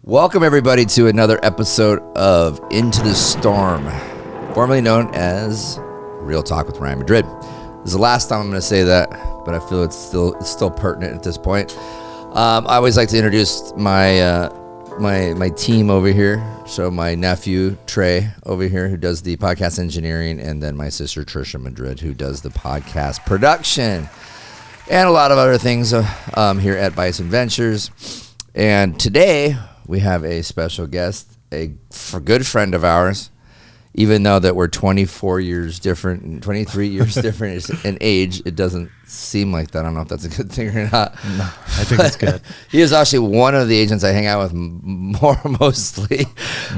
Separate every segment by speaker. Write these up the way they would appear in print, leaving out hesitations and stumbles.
Speaker 1: Welcome, everybody, to another episode of Into the Storm, formerly known as Real Talk with Ryan Madrid. This is the last time I'm going to say that, but I feel it's still pertinent at this point. I always like to introduce my my team over here. So my nephew, Trey, over here, who does the podcast engineering, and then my sister, Trisha Madrid, who does the podcast production, and a lot of other things here at Bison Ventures. And today we have a special guest, a good friend of ours, even though that we're 24 years different and 23 years different in age. It doesn't seem like that. I don't know if that's a good thing or not.
Speaker 2: No, I think it's good.
Speaker 1: He is actually one of the agents I hang out with mostly.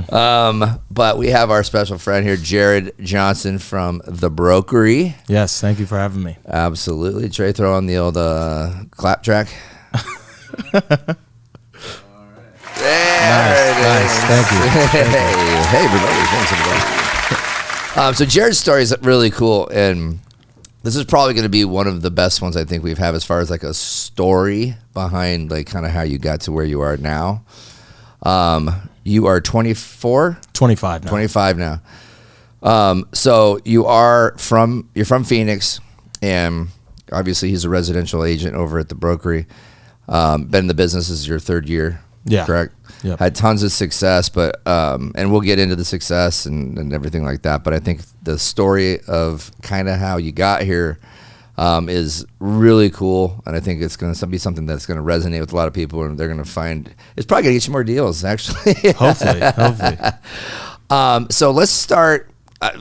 Speaker 1: But we have our special friend here, Jerod Johnson from The Brokery.
Speaker 2: Yes, thank you for having me.
Speaker 1: Absolutely. Trey, throw on the old clap track.
Speaker 2: Nice. Thank you.
Speaker 1: Hey, everybody. Thanks, everybody. So Jerod's story is really cool, and this is probably going to be one of the best ones I think we've had as far as like a story behind like kind of how you got to where you are now. You are 24?
Speaker 2: 25 now.
Speaker 1: 25 now. So you're from Phoenix, and obviously he's a residential agent over at The Brokery. Been in the business, this is your third year.
Speaker 2: Yeah.
Speaker 1: Correct?
Speaker 2: Yep.
Speaker 1: Had tons of success, but and we'll get into the success and everything like that. But I think the story of kind of how you got here is really cool, and I think it's going to be something that's going to resonate with a lot of people, and they're going to find it's probably going to get you more deals, actually.
Speaker 2: Hopefully.
Speaker 1: So let's start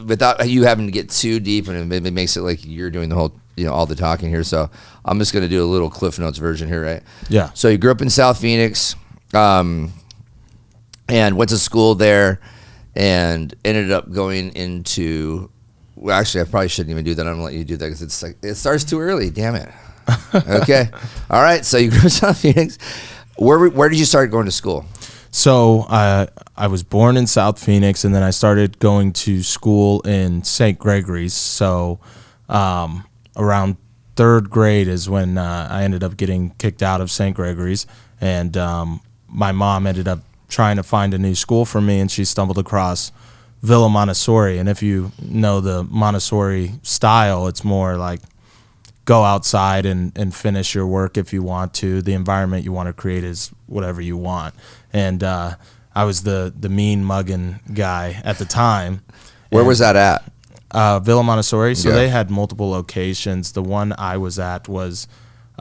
Speaker 1: without you having to get too deep, and it makes it like you're doing the whole, all the talking here. So I'm just going to do a little Cliff Notes version here, right?
Speaker 2: Yeah.
Speaker 1: So you grew up in South Phoenix. And went to school there and ended up going into, well, actually, I probably shouldn't even do that. I'm going to let you do that because it's like, it starts too early. Damn it. Okay. All right. So you grew up in South Phoenix. Where did you start going to school?
Speaker 2: So I was born in South Phoenix, and then I started going to school in St. Gregory's. So around third grade is when I ended up getting kicked out of St. Gregory's, and my mom ended up trying to find a new school for me, and she stumbled across Villa Montessori. And if you know the Montessori style, it's more like go outside and finish your work if you want to. The environment you want to create is whatever you want. And I was the mean mugging guy at the time.
Speaker 1: Where was that at?
Speaker 2: Villa Montessori. So
Speaker 1: Yeah.
Speaker 2: they had multiple locations. The one I was at was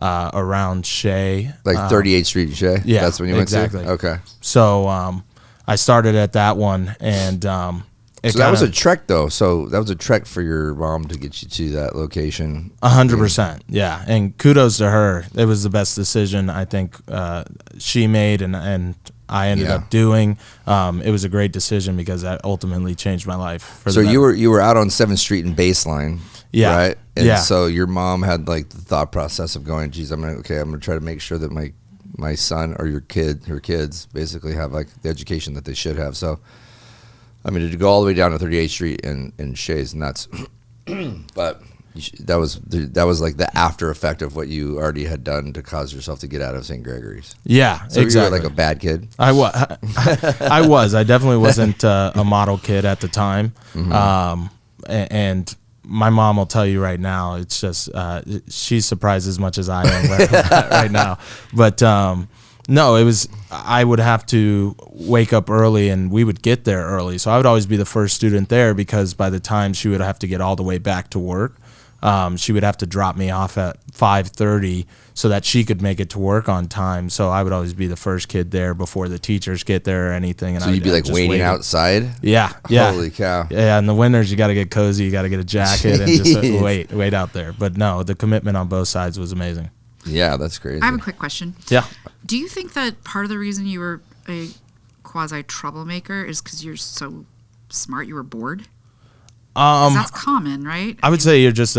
Speaker 2: around Shea,
Speaker 1: Like 38th Street and Shea?
Speaker 2: Yeah,
Speaker 1: That's when you went
Speaker 2: exactly.
Speaker 1: to? Okay.
Speaker 2: So I started at that one, and
Speaker 1: So that was a trek, though. So that was a trek for your mom to get you to that location.
Speaker 2: 100%. Yeah, and kudos to her. It was the best decision I think she made, and I ended up doing. It was a great decision because that ultimately changed my life.
Speaker 1: So you were out on 7th Street and Baseline.
Speaker 2: Yeah.
Speaker 1: Right? And
Speaker 2: Yeah.
Speaker 1: so your mom had like the thought process of going, geez, I'm gonna try to make sure that my son or her kids basically have like the education that they should have. So I mean, to go all the way down to 38th Street and Shea's nuts. But that was like the after effect of what you already had done to cause yourself to get out of St. Gregory's.
Speaker 2: Yeah,
Speaker 1: So
Speaker 2: exactly.
Speaker 1: you were like a bad kid.
Speaker 2: I was. I definitely wasn't a model kid at the time.
Speaker 1: Mm-hmm.
Speaker 2: And my mom will tell you right now, it's just she's surprised as much as I am right now. But no, it was, I would have to wake up early, and we would get there early. So I would always be the first student there, because by the time she would have to get all the way back to work, she would have to drop me off at 5:30 so that she could make it to work on time. So I would always be the first kid there before the teachers get there or anything. And
Speaker 1: So you'd be like waiting outside?
Speaker 2: Yeah.
Speaker 1: Holy cow.
Speaker 2: Yeah, in the winters you got to get cozy, you got to get a jacket and just wait out there. But no, the commitment on both sides was amazing.
Speaker 1: Yeah, that's crazy.
Speaker 3: I have a quick question.
Speaker 2: Yeah.
Speaker 3: Do you think that part of the reason you were a quasi troublemaker is because you're so smart, you were bored? 'Cause that's common, right?
Speaker 2: I would say you're just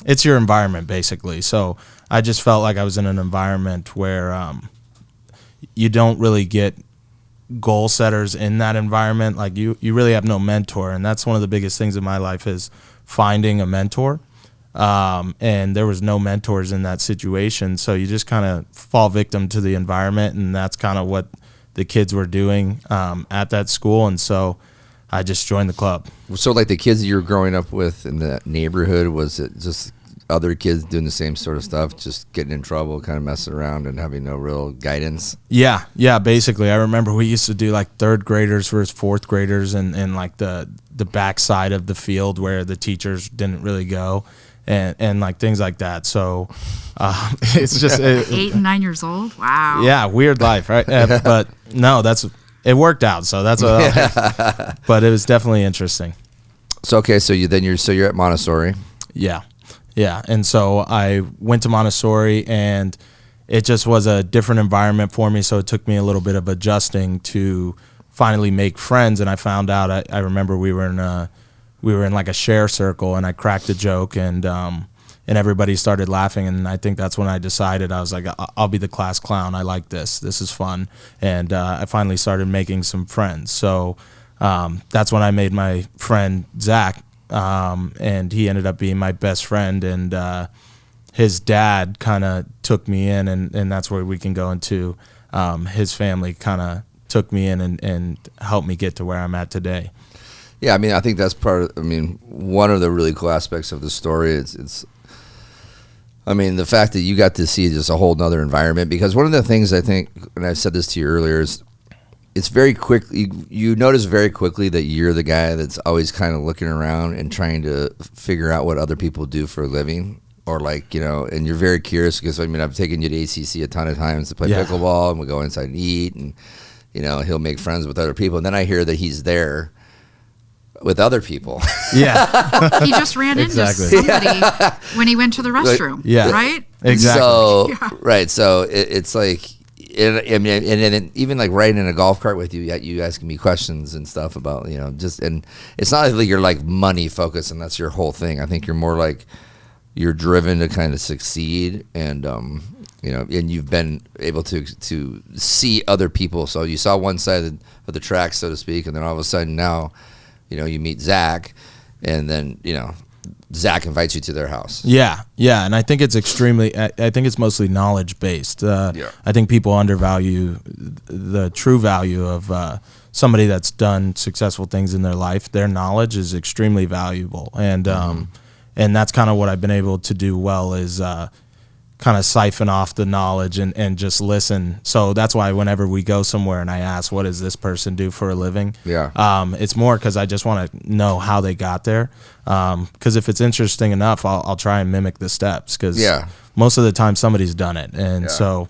Speaker 2: it's your environment basically. So I just felt like I was in an environment where you don't really get goal setters in that environment. Like you really have no mentor, and that's one of the biggest things in my life is finding a mentor. and there was no mentors in that situation. So you just kind of fall victim to the environment, and that's kind of what the kids were doing at that school. And so I just joined the club.
Speaker 1: So like the kids that you were growing up with in the neighborhood, was it just other kids doing the same sort of stuff, just getting in trouble, kind of messing around and having no real guidance?
Speaker 2: Yeah, basically. I remember we used to do like third graders versus fourth graders and like the back side of the field where the teachers didn't really go and like things like that. So it's just
Speaker 3: 8 and 9 years old. Wow.
Speaker 2: Yeah, weird life, right? But no, it worked out. So that's what but it was definitely interesting.
Speaker 1: So okay, so you're at Montessori.
Speaker 2: Yeah, and so I went to Montessori, and it just was a different environment for me, so it took me a little bit of adjusting to finally make friends. And I found out, I remember we were in like a share circle, and I cracked a joke, and everybody started laughing, and I think that's when I decided, I was like, I'll be the class clown. I like this is fun. And I finally started making some friends. So that's when I made my friend Zach. And he ended up being my best friend, and his dad kind of took me in, and that's where we can go into his family kind of took me in and helped me get to where I'm at today.
Speaker 1: Yeah, I mean, I think that's one of the really cool aspects of the story is the fact that you got to see just a whole nother environment, because one of the things I think, and I said this to you earlier, is it's very quick. You notice very quickly that you're the guy that's always kind of looking around and trying to figure out what other people do for a living, or and you're very curious, because I've taken you to ACC a ton of times to play pickleball, and we go inside and eat, and he'll make friends with other people, and then I hear that he's there with other people.
Speaker 2: Yeah.
Speaker 3: He just ran into somebody when he went to the restroom.
Speaker 2: Yeah.
Speaker 3: Right?
Speaker 2: Exactly.
Speaker 1: So, right. So it's like, and even like riding in a golf cart with you, you asking me questions and stuff about, and it's not like you're like money focused and that's your whole thing. I think you're more like, you're driven to kind of succeed, and and you've been able to see other people. So you saw one side of the track, so to speak, and then all of a sudden now, you meet Zach, and then Zach invites you to their house.
Speaker 2: Yeah, and I think it's I think it's mostly knowledge based. I think people undervalue the true value of somebody that's done successful things in their life. Their knowledge is extremely valuable, and that's kind of what I've been able to do well, is kind of siphon off the knowledge and just listen. So that's why whenever we go somewhere and I ask, what does this person do for a living? It's more because I just want to know how they got there. Because if it's interesting enough, I'll try and mimic the steps, because most of the time somebody's done it. And so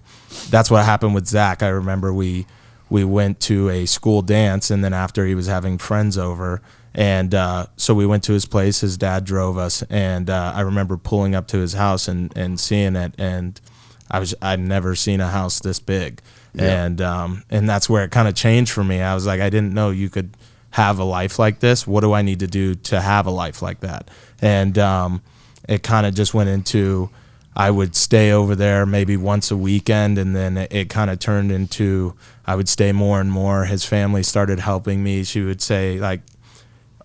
Speaker 2: that's what happened with Zach. I remember we went to a school dance, and then after, he was having friends over, and so we went to his place. His dad drove us, and I remember pulling up to his house and seeing it, and I'd never seen a house this big, and that's where it kind of changed for me. I was like, I didn't know you could have a life like this. What do I need to do to have a life like that? And it kind of just went into, I would stay over there maybe once a weekend, and then it kind of turned into, I would stay more and more. His family started helping me. She would say, like,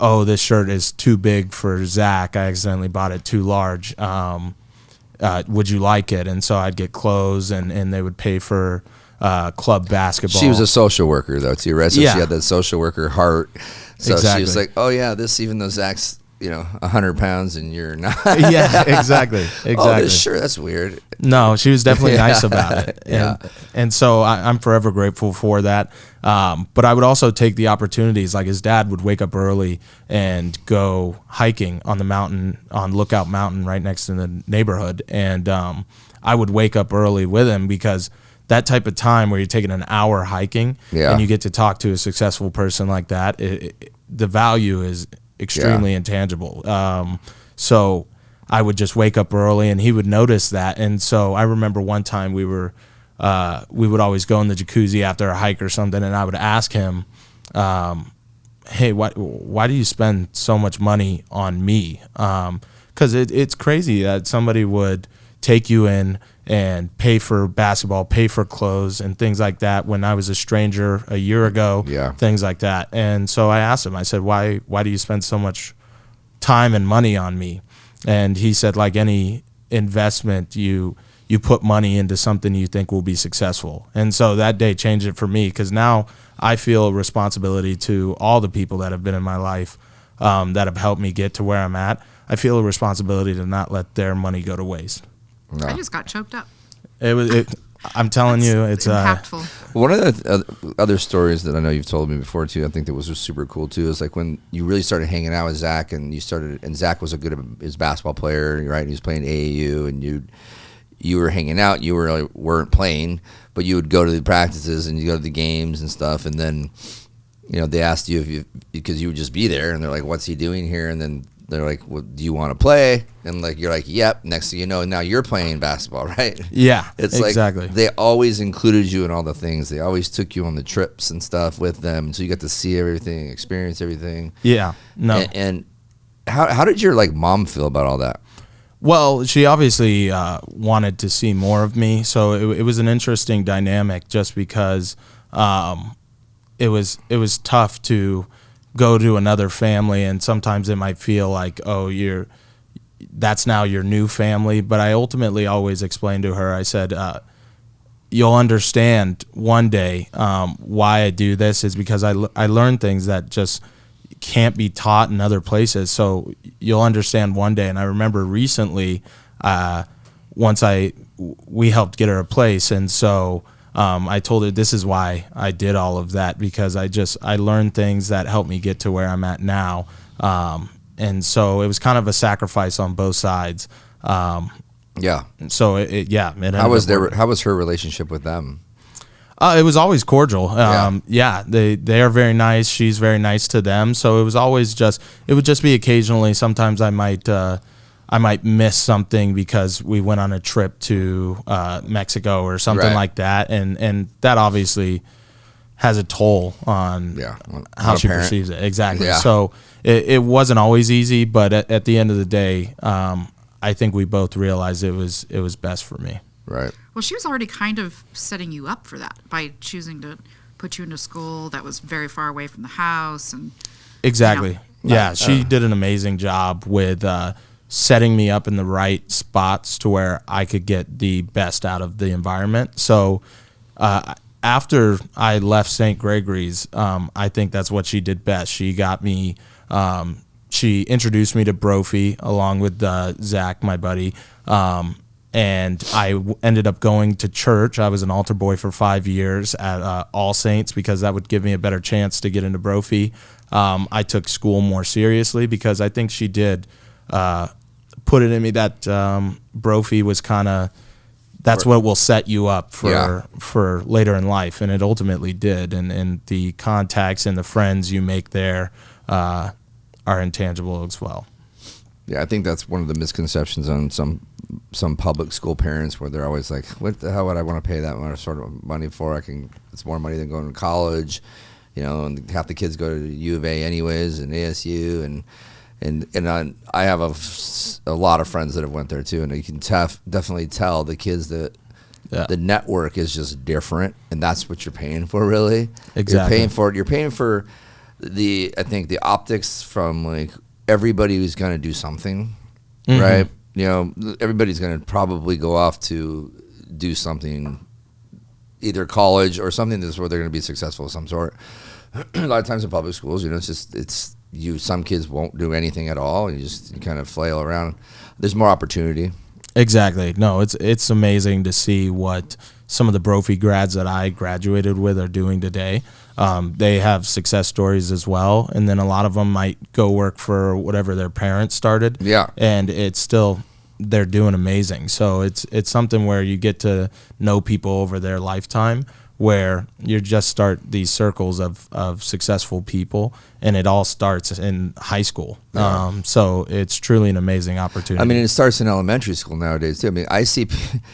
Speaker 2: oh, this shirt is too big for Zach. I accidentally bought it too large. Would you like it? And so I'd get clothes, and they would pay for club basketball.
Speaker 1: She was a social worker, though, too, right? So she had that social worker heart. So
Speaker 2: exactly.
Speaker 1: She was like, oh, yeah, this, even though Zach's 100 pounds and you're not.
Speaker 2: Yeah, exactly.
Speaker 1: Oh, sure, that's weird.
Speaker 2: No, she was definitely nice about it. And so I'm forever grateful for that. But I would also take the opportunities. Like, his dad would wake up early and go hiking on the mountain, on Lookout Mountain right next to the neighborhood. And I would wake up early with him, because that type of time where you're taking an hour hiking and you get to talk to a successful person like that, the value is extremely intangible. So I would just wake up early, and he would notice that. And so I remember one time we would always go in the jacuzzi after a hike or something, and I would ask him, hey, why do you spend so much money on me? Because it's crazy that somebody would take you in and pay for basketball, pay for clothes and things like that when I was a stranger a year ago, things like that. And so I asked him, I said, why do you spend so much time and money on me? And he said, like any investment, you put money into something you think will be successful. And so that day changed it for me, because now I feel a responsibility to all the people that have been in my life that have helped me get to where I'm at. I feel a responsibility to not let their money go to waste.
Speaker 3: No. I just got choked up.
Speaker 2: I'm telling you, it's
Speaker 3: impactful.
Speaker 1: One of the other stories that I know you've told me before too, I think that was just super cool too, is like when you really started hanging out with Zach, and Zach was his basketball player, right? He was playing AAU, and you were hanging out. You weren't playing, but you would go to the practices and you go to the games and stuff. And then, they asked you because you would just be there, and they're like, "What's he doing here?" And then they're like, "Well, do you want to play?" And like you're like, "Yep." Next thing you know, now you're playing basketball, right?
Speaker 2: Yeah,
Speaker 1: it's
Speaker 2: exactly.
Speaker 1: Like they always included you in all the things. They always took you on the trips and stuff with them, so you got to see everything, experience everything.
Speaker 2: Yeah, no.
Speaker 1: And how did your mom feel about all that?
Speaker 2: Well, she obviously wanted to see more of me, so it was an interesting dynamic, just because it was tough to go to another family, and sometimes it might feel like, oh, that's now your new family. But I ultimately always explained to her, I said, you'll understand one day why I do this is because I learned things that just can't be taught in other places. So you'll understand one day. And I remember recently, we helped get her a place, and so I told her this is why I did all of that, because I learned things that helped me get to where I'm at now. And so it was kind of a sacrifice on both sides.
Speaker 1: Yeah.
Speaker 2: So
Speaker 1: how was her relationship with them?
Speaker 2: It was always cordial.
Speaker 1: Yeah.
Speaker 2: They are very nice. She's very nice to them. So it was always it would just be occasionally. Sometimes I might miss something because we went on a trip to Mexico or something like that, and that obviously has a toll on how she perceives it. Exactly.
Speaker 1: Yeah.
Speaker 2: So it wasn't always easy, but at the end of the day, I think we both realized it was best for me.
Speaker 1: Right.
Speaker 3: Well, she was already kind of setting you up for that by choosing to put you into school that was very far away from the house. And
Speaker 2: exactly. Yeah, she did an amazing job with setting me up in the right spots to where I could get the best out of the environment. So after I left St. Gregory's, I think that's what she did best. She got me, she introduced me to Brophy along with Zach, my buddy, and I ended up going to church. I was an altar boy for 5 years at All Saints because that would give me a better chance to get into Brophy. I took school more seriously because I think she did put it in me that Brophy was kind of, that's what will set you up for later in life, and it ultimately did. And the contacts and the friends you make there are intangible as well.
Speaker 1: Yeah, I think that's one of the misconceptions on some public school parents, where they're always like, what the hell would I want to pay that much sort of money for? It's more money than going to college, and half the kids go to U of A anyways, and ASU, and I have a lot of friends that have went there too, and you can definitely tell the kids that the network is just different, and that's what you're paying for, really.
Speaker 2: Exactly.
Speaker 1: You're paying for I think the optics from like everybody who's going to do something, right? Everybody's going to probably go off to do something, either college or something that's where they're going to be successful of some sort. A lot of times in public schools, some kids won't do anything at all. You kind of flail around. There's more opportunity.
Speaker 2: Exactly. No, it's amazing to see what some of the Brophy grads that I graduated with are doing today. They have success stories as well, and then a lot of them might go work for whatever their parents started.
Speaker 1: Yeah.
Speaker 2: And it's still, they're doing amazing. So it's something where you get to know people over their lifetime, where you just start these circles of successful people, and it all starts in high school.
Speaker 1: Yeah.
Speaker 2: So it's truly an amazing opportunity.
Speaker 1: I mean, it starts in elementary school nowadays too. I mean, I see,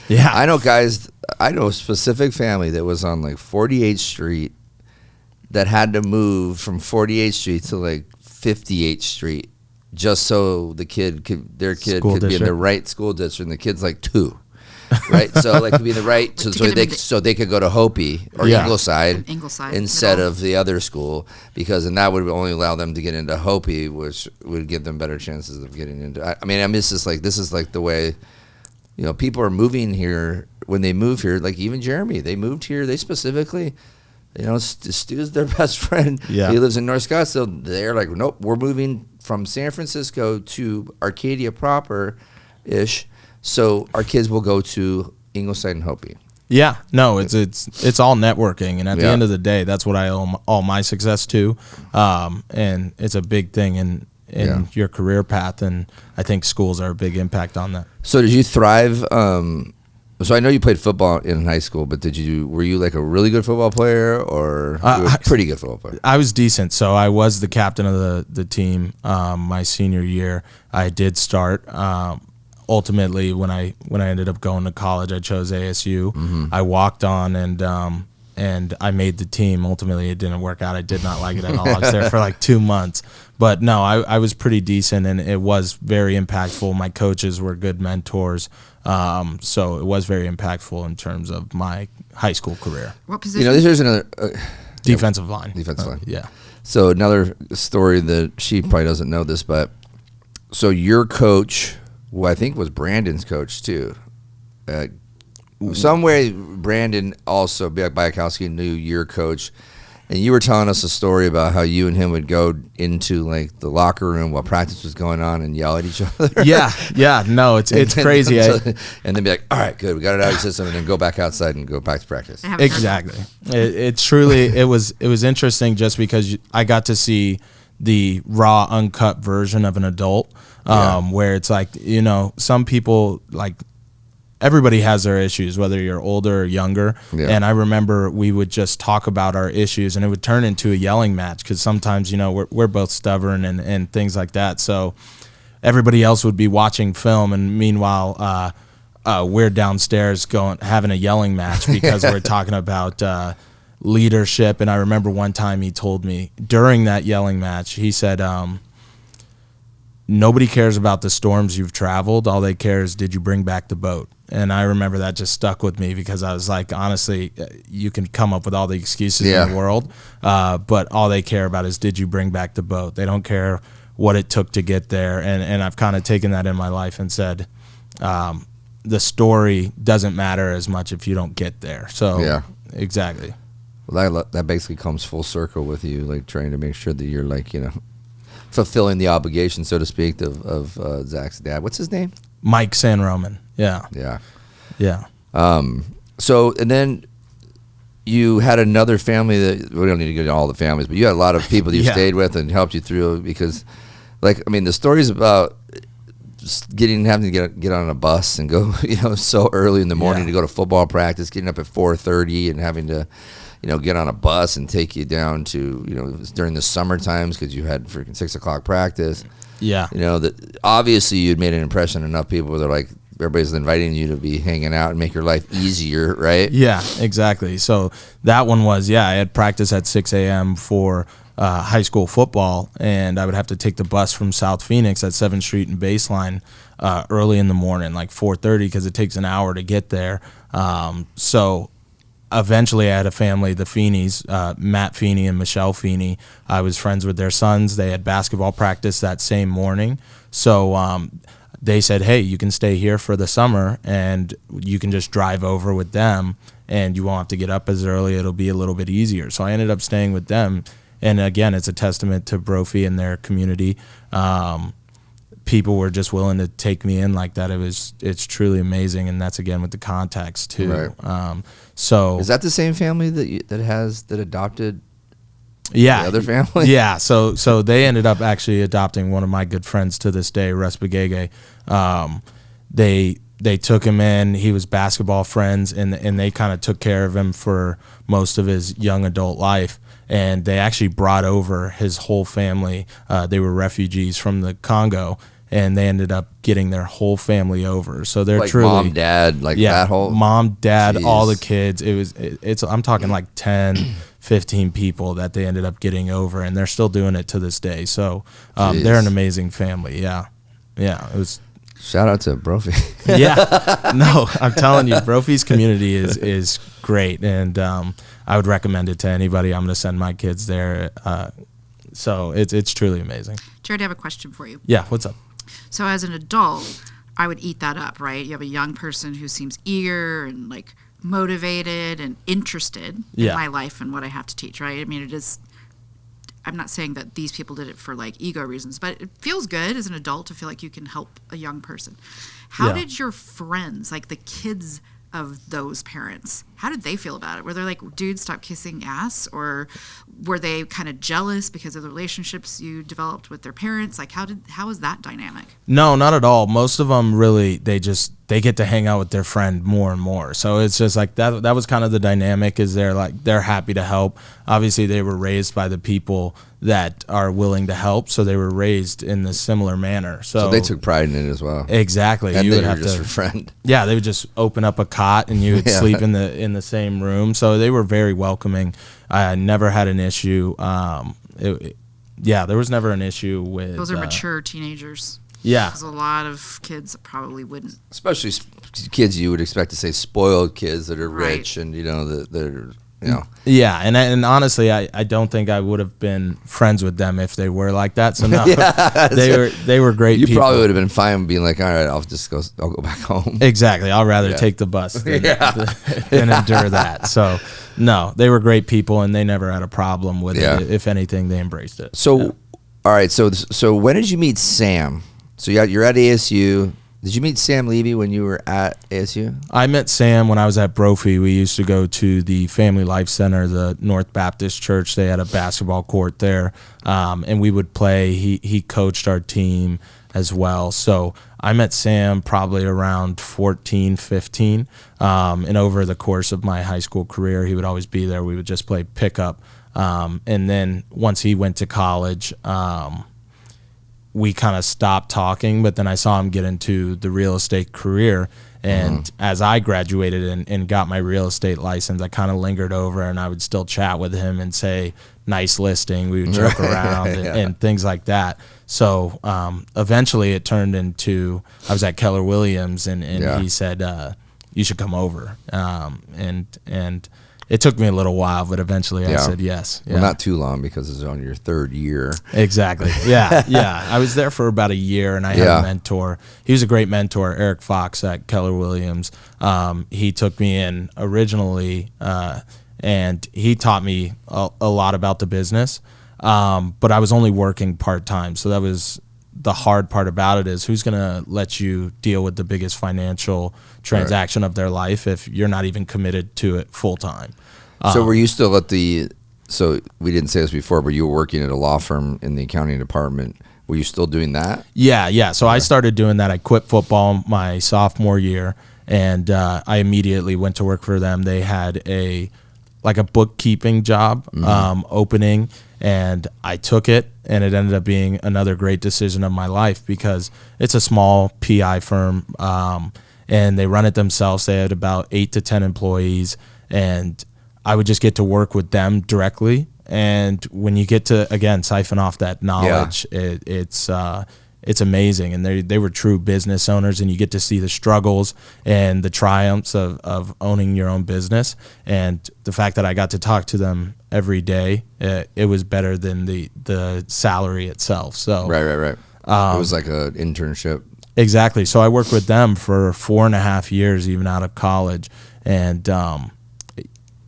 Speaker 2: yeah,
Speaker 1: I know a specific family that was on like 48th Street that had to move from 48th Street to like 58th Street just so their kid could be in the right school district, and the kid's like 2. right? So like be the right, so they could go to Hopi or Ingleside instead of the other school, because then that would only allow them to get into Hopi, which would give them better chances of getting into. I mean, this is like the way, people are moving here. When they move here, like even Jeremy, they moved here. They specifically, Stu's their best friend.
Speaker 2: Yeah.
Speaker 1: He lives in North Scottsdale. They're like, nope, we're moving from San Francisco to Arcadia proper-ish, so our kids will go to Ingleside and Hopi.
Speaker 2: Yeah, no, it's all networking, and at the end of the day, that's what I owe all my success to, and it's a big thing in your career path, and I think schools are a big impact on that.
Speaker 1: So did you thrive? So I know you played football in high school, but were you like a really good football player, or you were a pretty good football player?
Speaker 2: I was decent. So I was the captain of the team my senior year. I did start. Ultimately, when I ended up going to college, I chose ASU. Mm-hmm. I walked on and I made the team. Ultimately, it didn't work out. I did not like it at all. I was there for like 2 months. But no, I was pretty decent, and it was very impactful. My coaches were good mentors. So it was very impactful in terms of my high school career.
Speaker 3: What position?
Speaker 1: There's another
Speaker 2: defensive line.
Speaker 1: Defensive line.
Speaker 2: Yeah.
Speaker 1: So another story that she probably doesn't know this, but so your coach, who I think was Brandon's coach too. Some way Brandon also, Biakowski, knew your coach. And you were telling us a story about how you and him would go into like the locker room while practice was going on and yell at each other.
Speaker 2: Yeah. No, it's crazy.
Speaker 1: And then be like, all right, good, we got it out of the system, and then go back outside and go back to practice.
Speaker 2: Exactly. It truly, it was interesting just because I got to see the raw, uncut version of an adult, where it's like, some people, like, everybody has their issues, whether you're older or younger. Yeah. And I remember we would just talk about our issues, and it would turn into a yelling match because sometimes, we're both stubborn and things like that. So everybody else would be watching film, and meanwhile, we're downstairs having a yelling match because we're talking about leadership. And I remember one time he told me during that yelling match, he said, nobody cares about the storms you've traveled. All they care is, did you bring back the boat? And I remember that just stuck with me because I was like, honestly, you can come up with all the excuses in the world, but all they care about is, did you bring back the boat? They don't care what it took to get there. And I've kind of taken that in my life and said, the story doesn't matter as much if you don't get there. So exactly.
Speaker 1: Well, that basically comes full circle with you, like trying to make sure that you're like, fulfilling the obligation, so to speak, of Zach's dad. What's his name?
Speaker 2: Mike San Roman. Yeah.
Speaker 1: So, and then you had another family that, we don't need to get into all the families, but you had a lot of people that you stayed with and helped you through, because, the stories about having to get on a bus and go, so early in the morning to go to football practice, getting up at 4:30 and having to, get on a bus and take you down to, during the summer times because you had freaking 6 o'clock practice.
Speaker 2: Yeah.
Speaker 1: That obviously you'd made an impression on enough people where they're like, everybody's inviting you to be hanging out and make your life easier, right?
Speaker 2: Yeah, exactly. So that one was, I had practice at 6 a.m. for high school football, and I would have to take the bus from South Phoenix at 7th Street and Baseline early in the morning, like 4:30, because it takes an hour to get there. So eventually I had a family, the Feeneys, Matt Feeney and Michelle Feeney. I was friends with their sons. They had basketball practice that same morning. So they said, hey, you can stay here for the summer and you can just drive over with them and you won't have to get up as early. It'll be a little bit easier. So I ended up staying with them. And again, it's a testament to Brophy and their community. People were just willing to take me in like that. It's truly amazing, and that's again with the contacts too.
Speaker 1: Right.
Speaker 2: So
Speaker 1: is that the same family that adopted?
Speaker 2: Yeah,
Speaker 1: the other family.
Speaker 2: Yeah, so they ended up actually adopting one of my good friends to this day, Russ Begege. They took him in. He was basketball friends, and they kind of took care of him for most of his young adult life. And they actually brought over his whole family. They were refugees from the Congo, and they ended up getting their whole family over. So they're
Speaker 1: like
Speaker 2: truly
Speaker 1: mom, dad, that whole
Speaker 2: mom, dad, Jeez. All the kids. It's I'm talking like 10, 15 people that they ended up getting over, and they're still doing it to this day. So they're an amazing family. Yeah, it was.
Speaker 1: Shout out to Brophy.
Speaker 2: Yeah, no, I'm telling you, Brophy's community is great, and I would recommend it to anybody. I'm going to send my kids there. So it's truly amazing.
Speaker 3: Jerod, I have a question for you.
Speaker 2: Yeah, what's up?
Speaker 3: So as an adult, I would eat that up, right? You have a young person who seems eager and like motivated and interested in my life and what I have to teach, right? I mean, it is. I'm not saying that these people did it for like ego reasons, but it feels good as an adult to feel like you can help a young person. How did your friends, like the kids of those parents, how did they feel about it? Were they like, dude, stop kissing ass? Or were they kind of jealous because of the relationships you developed with their parents? Like, how was that dynamic?
Speaker 2: No, not at all. Most of them really, they get to hang out with their friend more and more. So it's just like that was kind of the dynamic, is they're happy to help. Obviously they were raised by the people that are willing to help, so they were raised in the similar manner. So
Speaker 1: they took pride in it as well.
Speaker 2: Exactly.
Speaker 1: And
Speaker 2: you
Speaker 1: they
Speaker 2: would
Speaker 1: were
Speaker 2: have
Speaker 1: just
Speaker 2: to,
Speaker 1: your friend.
Speaker 2: Yeah, they would just open up a cot and you would sleep in the same room. So they were very welcoming. I never had an issue. There was never an issue with.
Speaker 3: Those are mature teenagers.
Speaker 2: Yeah.
Speaker 3: Because a lot of kids probably wouldn't.
Speaker 1: Especially kids you would expect to say spoiled kids that are rich and, that they're,
Speaker 2: Yeah, and honestly, I don't think I would have been friends with them if they were like that. So no, they were great people.
Speaker 1: You probably would have been fine being like, all right, I'll go back home.
Speaker 2: Exactly. I'll rather take the bus than endure that. So no, they were great people and they never had a problem with it. If anything, they embraced it.
Speaker 1: So, all right, so when did you meet Sam? So you're at ASU. Did you meet Sam Levy when you were at ASU? I
Speaker 2: met Sam when I was at Brophy. We used to go to the Family Life Center, the North Baptist Church. They had a basketball court there, and we would play. He coached our team as well. So I met Sam probably around 14, 15, and over the course of my high school career, he would always be there. We would just play pickup, and then once he went to college, we kind of stopped talking, but then I saw him get into the real estate career. And as I graduated and got my real estate license, I kind of lingered over and I would still chat with him and say, nice listing. We would joke around and things like that. So eventually it turned into, I was at Keller Williams and he said, you should come over. And it took me a little while, but eventually I said yes.
Speaker 1: Well, not too long because it's on your third year.
Speaker 2: Exactly. Yeah. I was there for about a year, and I had a mentor. He was a great mentor, Eric Fox at Keller Williams. He took me in originally, and he taught me a lot about the business, but I was only working part-time, so that was the hard part about it, is who's going to let you deal with the biggest financial transaction of their life if you're not even committed to it full time.
Speaker 1: So were you still at so we didn't say this before, but you were working at a law firm in the accounting department. Were you still doing that?
Speaker 2: Yeah. So I started doing that. I quit football my sophomore year, and I immediately went to work for them. They had a bookkeeping job opening, and I took it, and it ended up being another great decision of my life because it's a small PI firm, and they run it themselves. They had about 8 to 10 employees, and I would just get to work with them directly. And when you get to, again, siphon off that knowledge, it's amazing. And they were true business owners, and you get to see the struggles and the triumphs of owning your own business. And the fact that I got to talk to them every day, it was better than the salary itself. So
Speaker 1: Right. It was like an internship.
Speaker 2: Exactly. So I worked with them for 4.5 years, even out of college. And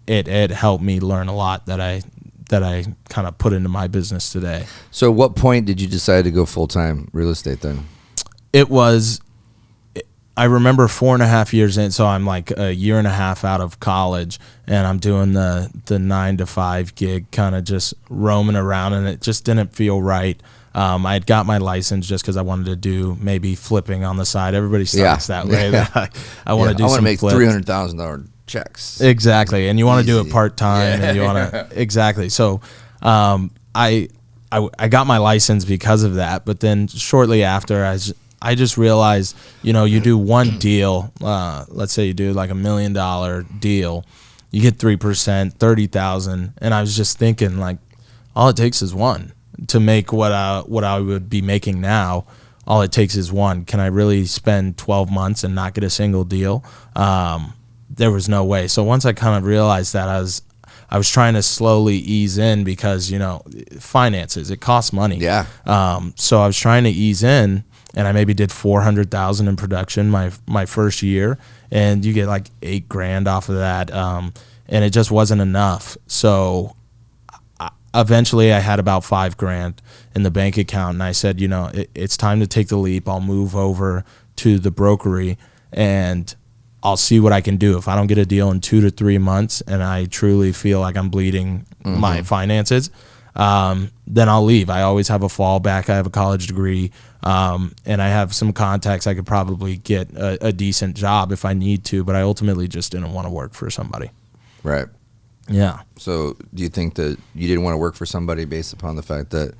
Speaker 2: it helped me learn a lot that I kind of put into my business today.
Speaker 1: So at what point did you decide to go full-time real estate then?
Speaker 2: I remember 4.5 years in, so I'm like a year and a half out of college, and I'm doing the 9 to 5 gig, kind of just roaming around, and it just didn't feel right. I had got my license just because I wanted to do maybe flipping on the side. Everybody starts that way. I want to do some
Speaker 1: make
Speaker 2: flips.
Speaker 1: $300,000 checks.
Speaker 2: Exactly, and you want to do it part time, and you want to exactly. So, I got my license because of that. But then shortly after, I just realized, you do one deal. Let's say you do like $1 million deal, you get 3%, 30,000, and I was just thinking like, all it takes is one to make what I would be making now. all it takes is one. Can I really spend 12 months and not get a single deal? There was no way. So once I kind of realized that, I was trying to slowly ease in because, finances, it costs money.
Speaker 1: Yeah.
Speaker 2: So I was trying to ease in, and I maybe did $400,000 in production my first year, and you get like $8,000 off of that. And it just wasn't enough. So eventually I had about $5,000 in the bank account, and I said, it's time to take the leap. I'll move over to the brokery and I'll see what I can do. If I don't get a deal in 2 to 3 months and I truly feel like I'm bleeding my finances, then I'll leave. I always have a fallback. I have a college degree, and I have some contacts. I could probably get a decent job if I need to, but I ultimately just didn't want to work for somebody.
Speaker 1: Right.
Speaker 2: Yeah.
Speaker 1: So do you think that you didn't want to work for somebody based upon the fact that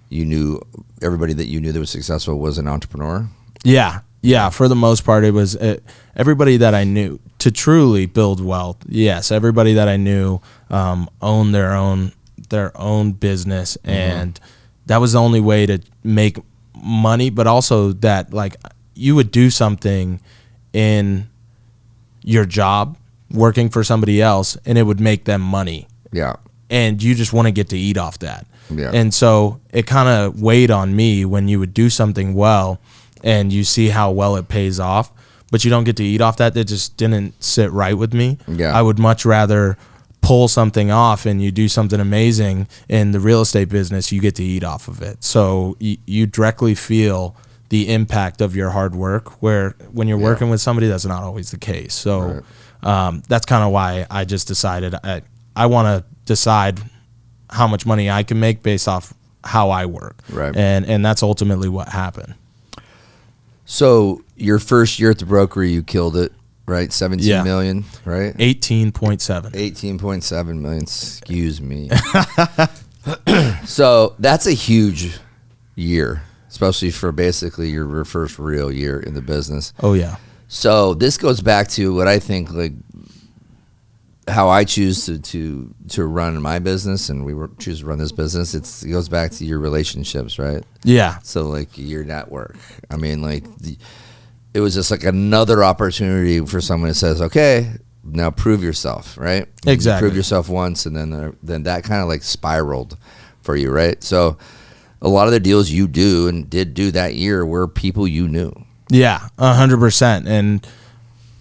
Speaker 1: you knew everybody that you knew that was successful was an entrepreneur?
Speaker 2: Yeah. Yeah, for the most part, it was everybody that I knew to truly build wealth. Yes, everybody that I knew owned their own business, and that was the only way to make money. But also that, like, you would do something in your job, working for somebody else, and it would make them money.
Speaker 1: Yeah,
Speaker 2: and you just want to get to eat off that.
Speaker 1: Yeah,
Speaker 2: and so it kind of weighed on me when you would do something well, and you see how well it pays off, but you don't get to eat off that. That just didn't sit right with me.
Speaker 1: Yeah.
Speaker 2: I would much rather pull something off and you do something amazing in the real estate business, you get to eat off of it. So you directly feel the impact of your hard work, where when you're working with somebody, that's not always the case. So that's kind of why I just decided I want to decide how much money I can make based off how I work.
Speaker 1: Right.
Speaker 2: And that's ultimately what happened.
Speaker 1: So your first year at the brokery, you killed it, right? 17 million, right?
Speaker 2: 18.7.
Speaker 1: 18.7 million. Excuse me. So that's a huge year, especially for basically your first real year in the business.
Speaker 2: Oh yeah.
Speaker 1: So this goes back to what I think, like, how I choose to run my business, and choose to run this business. It goes back to your relationships, right?
Speaker 2: Yeah.
Speaker 1: So like your network. I mean, like it was just like another opportunity for someone that says, okay, now prove yourself, right?
Speaker 2: Exactly.
Speaker 1: You prove yourself once, and then that kind of like spiraled for you, right? So a lot of the deals you do and did do that year were people you knew.
Speaker 2: Yeah, 100%. And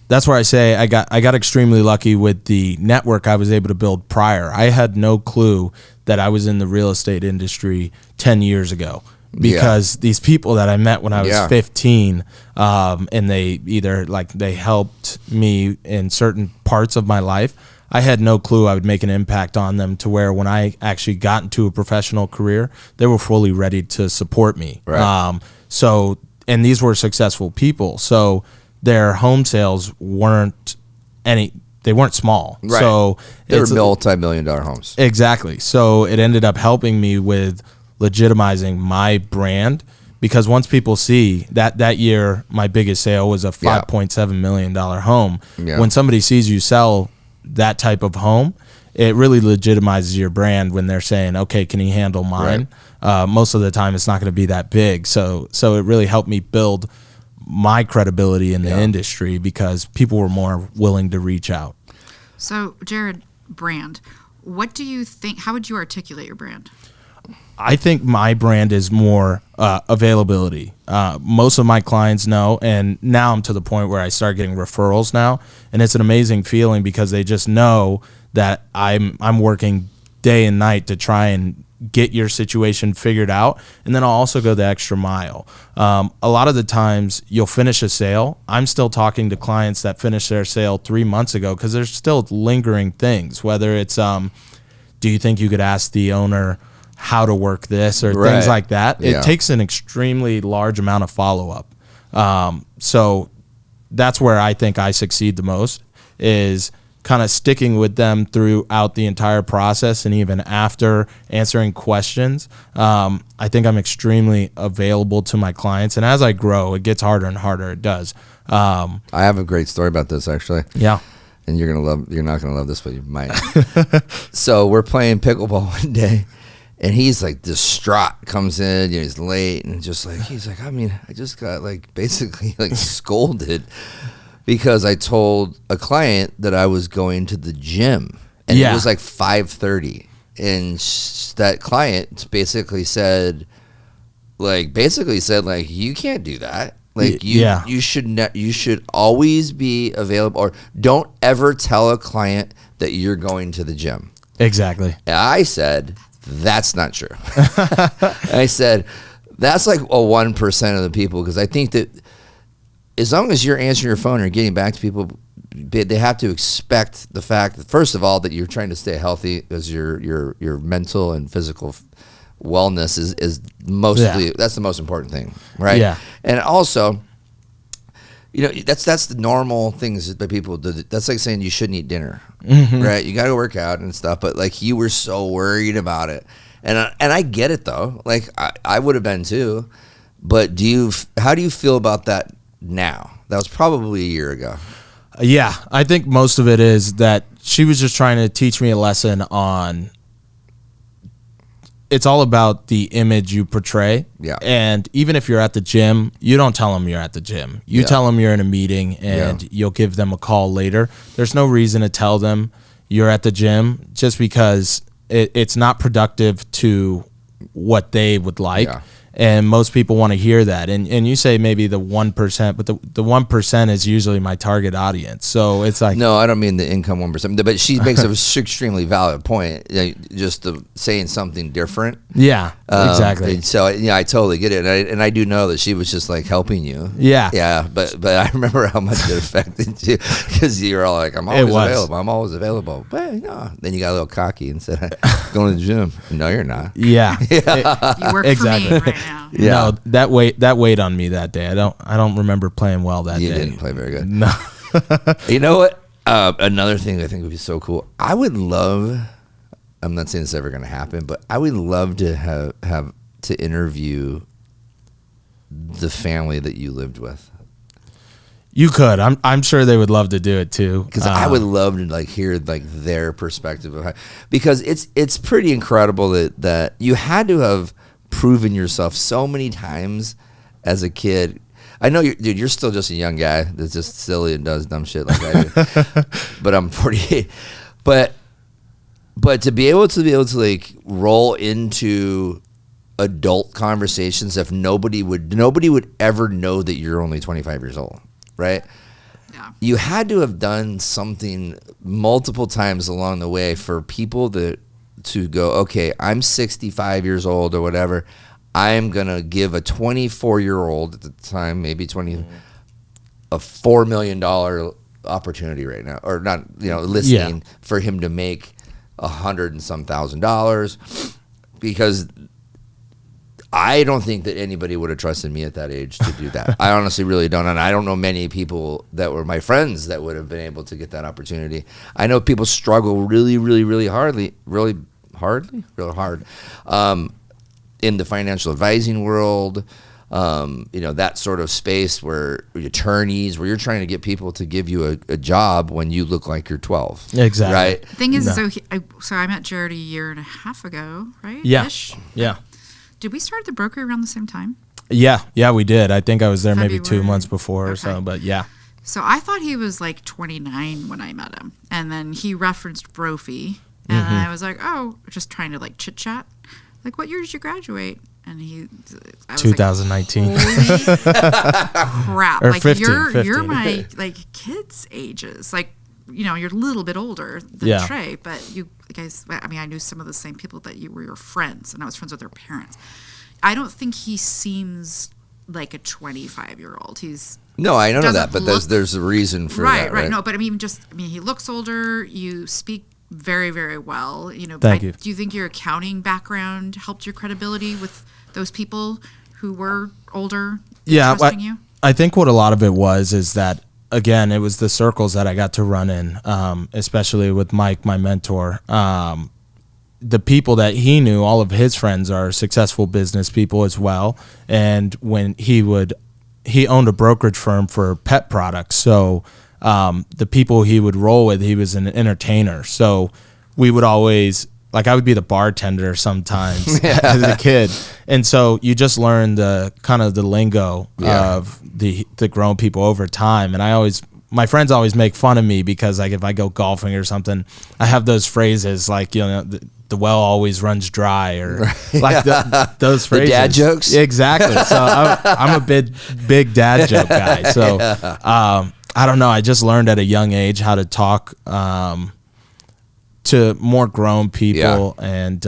Speaker 2: that's where I say I got extremely lucky with the network I was able to build prior. I had no clue that I was in the real estate industry 10 years ago, because these people that I met when I was 15, and they helped me in certain parts of my life, I had no clue I would make an impact on them, to where when I actually got into a professional career, they were fully ready to support me.
Speaker 1: Right.
Speaker 2: And these were successful people. So their home sales weren't small.
Speaker 1: Right.
Speaker 2: So
Speaker 1: they were multi-million-dollar homes.
Speaker 2: Exactly. So it ended up helping me with legitimizing my brand, because once people see that year, my biggest sale was a $5.7 million home. Yeah. When somebody sees you sell that type of home, it really legitimizes your brand when they're saying, okay, can he handle mine? Right. Most of the time it's not going to be that big. So it really helped me build my credibility in the industry, because people were more willing to reach out.
Speaker 3: So, Jerod, brand. What do you think? How would you articulate your brand?
Speaker 2: I think my brand is more availability. Most of my clients know, and now I'm to the point where I start getting referrals now, and it's an amazing feeling, because they just know that I'm working day and night to try and get your situation figured out, and then I'll also go the extra mile. A lot of the times you'll finish a sale. I'm still talking to clients that finished their sale 3 months ago, because there's still lingering things, whether it's do you think you could ask the owner how to work this, or things like that. It takes an extremely large amount of follow-up. So that's where I think I succeed the most, is kind of sticking with them throughout the entire process, and even after answering questions. I think I'm extremely available to my clients, and as I grow, it gets harder and harder. It does.
Speaker 1: I have a great story about this, actually.
Speaker 2: Yeah.
Speaker 1: And you're not gonna love this, but you might. So we're playing pickleball one day, And he's like distraught, comes in, he's late, and just like, he's like, I mean, I just got like basically like scolded because I told a client that I was going to the gym, and it was like 5:30, and that client basically said, you can't do that. Like you should always be available, or don't ever tell a client that you're going to the gym.
Speaker 2: Exactly.
Speaker 1: And I said, that's not true. I said, that's like 1% of the people, because I think that as long as you're answering your phone or getting back to people, they have to expect the fact that, first of all, that you're trying to stay healthy, because your mental and physical wellness is mostly, that's the most important thing, right?
Speaker 2: Yeah.
Speaker 1: And also, that's the normal things that people do. That's like saying you shouldn't eat dinner, right? You got to work out and stuff, but like you were so worried about it, and I get it though. Like I would have been too, but how do you feel about that now? That was probably a year ago.
Speaker 2: Yeah, I think most of it is that she was just trying to teach me a lesson on. It's all about the image you portray. Yeah. And even if you're at the gym, you don't tell them you're at the gym. You tell them you're in a meeting, and you'll give them a call later. There's no reason to tell them you're at the gym, just because it's not productive to what they would like. Yeah. And most people want to hear that. And you say maybe the 1%, but the 1% is usually my target audience. So it's like...
Speaker 1: No, I don't mean the income 1%, but she makes an extremely valid point, just saying something different.
Speaker 2: Yeah, exactly.
Speaker 1: So, I totally get it. And I do know that she was just like helping you.
Speaker 2: Yeah.
Speaker 1: Yeah, but I remember how much it affected you, because you were all like, I'm always available. But no. Then you got a little cocky and said, going to the gym. No, you're not.
Speaker 2: Yeah.
Speaker 3: You work
Speaker 2: exactly.
Speaker 3: for me right now.
Speaker 2: Yeah. No, that weighed on me that day. I don't remember playing well that day.
Speaker 1: You didn't play very good.
Speaker 2: No.
Speaker 1: You know what? Another thing I think would be so cool. I would love. I'm not saying it's ever going to happen, but I would love to have to interview the family that you lived with.
Speaker 2: You could. I'm sure they would love to do it too.
Speaker 1: Because I would love to hear their perspective of how, because it's pretty incredible that you had to have proven yourself so many times as a kid. I know you're still just a young guy that's just silly and does dumb shit like I do. But I'm 48. But to be able to roll into adult conversations, if nobody would ever know that you're only 25 years old, right? Yeah. You had to have done something multiple times along the way for people to go, okay, I'm 65 years old or whatever. I'm going to give a 24-year-old at the time, maybe 20, a $4 million opportunity right now, or not, listing for him to make $100 and some $1,000, because I don't think that anybody would have trusted me at that age to do that. I honestly really don't. And I don't know many people that were my friends that would have been able to get that opportunity. I know people struggle really, really, really hard in the financial advising world, that sort of space where attorneys, where you're trying to get people to give you a job when you look like you're 12.
Speaker 2: Exactly.
Speaker 1: Right?
Speaker 3: The thing is, so I met Jerod a year and a half ago, right?
Speaker 2: Yeah.
Speaker 3: Ish?
Speaker 2: Yeah.
Speaker 3: Did we start the broker around the same time?
Speaker 2: Yeah, we did. I think I was there maybe 2 months before or so, but yeah.
Speaker 3: So I thought he was 29 when I met him. And then he referenced Brophy. And I was like, oh, just trying to chit chat. What year did you graduate? And I was
Speaker 2: 2019.
Speaker 3: Holy crap.
Speaker 2: Or 15,
Speaker 3: you're my kids' ages. You're a little bit older than Trey, but you guys, I knew some of the same people that you were your friends, and I was friends with their parents. I don't think he seems like a 25-year-old.
Speaker 1: No, I don't know that, but there's a reason for that.
Speaker 3: Right. No, but he looks older. You speak very, very well.
Speaker 2: Thank you.
Speaker 3: Do you think your accounting background helped your credibility with those people who were older? Trusting you?
Speaker 2: I think what a lot of it is that, again, it was the circles that I got to run in, especially with Mike, my mentor. The people that he knew, all of his friends are successful business people as well. And when he owned a brokerage firm for pet products. So the people he would roll with, he was an entertainer. So we would always like I would be the bartender sometimes as a kid. And so you just learn the kind of the lingo of the grown people over time. And my friends always make fun of me because like if I go golfing or something, I have those phrases like, the well always runs dry, or like those phrases.
Speaker 1: The dad jokes?
Speaker 2: Exactly. So I'm a big dad joke guy. So I don't know. I just learned at a young age how to talk to more grown people, and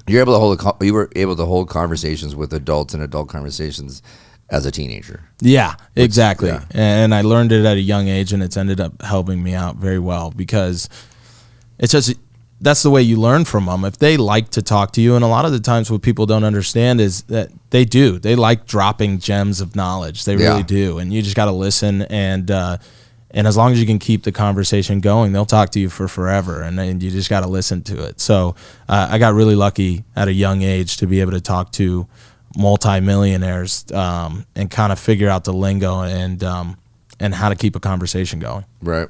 Speaker 1: you were able to hold conversations with adults and adult conversations as a teenager.
Speaker 2: Yeah, exactly. And I learned it at a young age, and it's ended up helping me out very well because it's just that's the way you learn from them. If they like to talk to you, and a lot of the times what people don't understand is that they like dropping gems of knowledge. They really do, and you just got to listen and as long as you can keep the conversation going, they'll talk to you for forever, and you just got to listen to it. So I got really lucky at a young age to be able to talk to multimillionaires and kind of figure out the lingo and how to keep a conversation going.
Speaker 1: Right.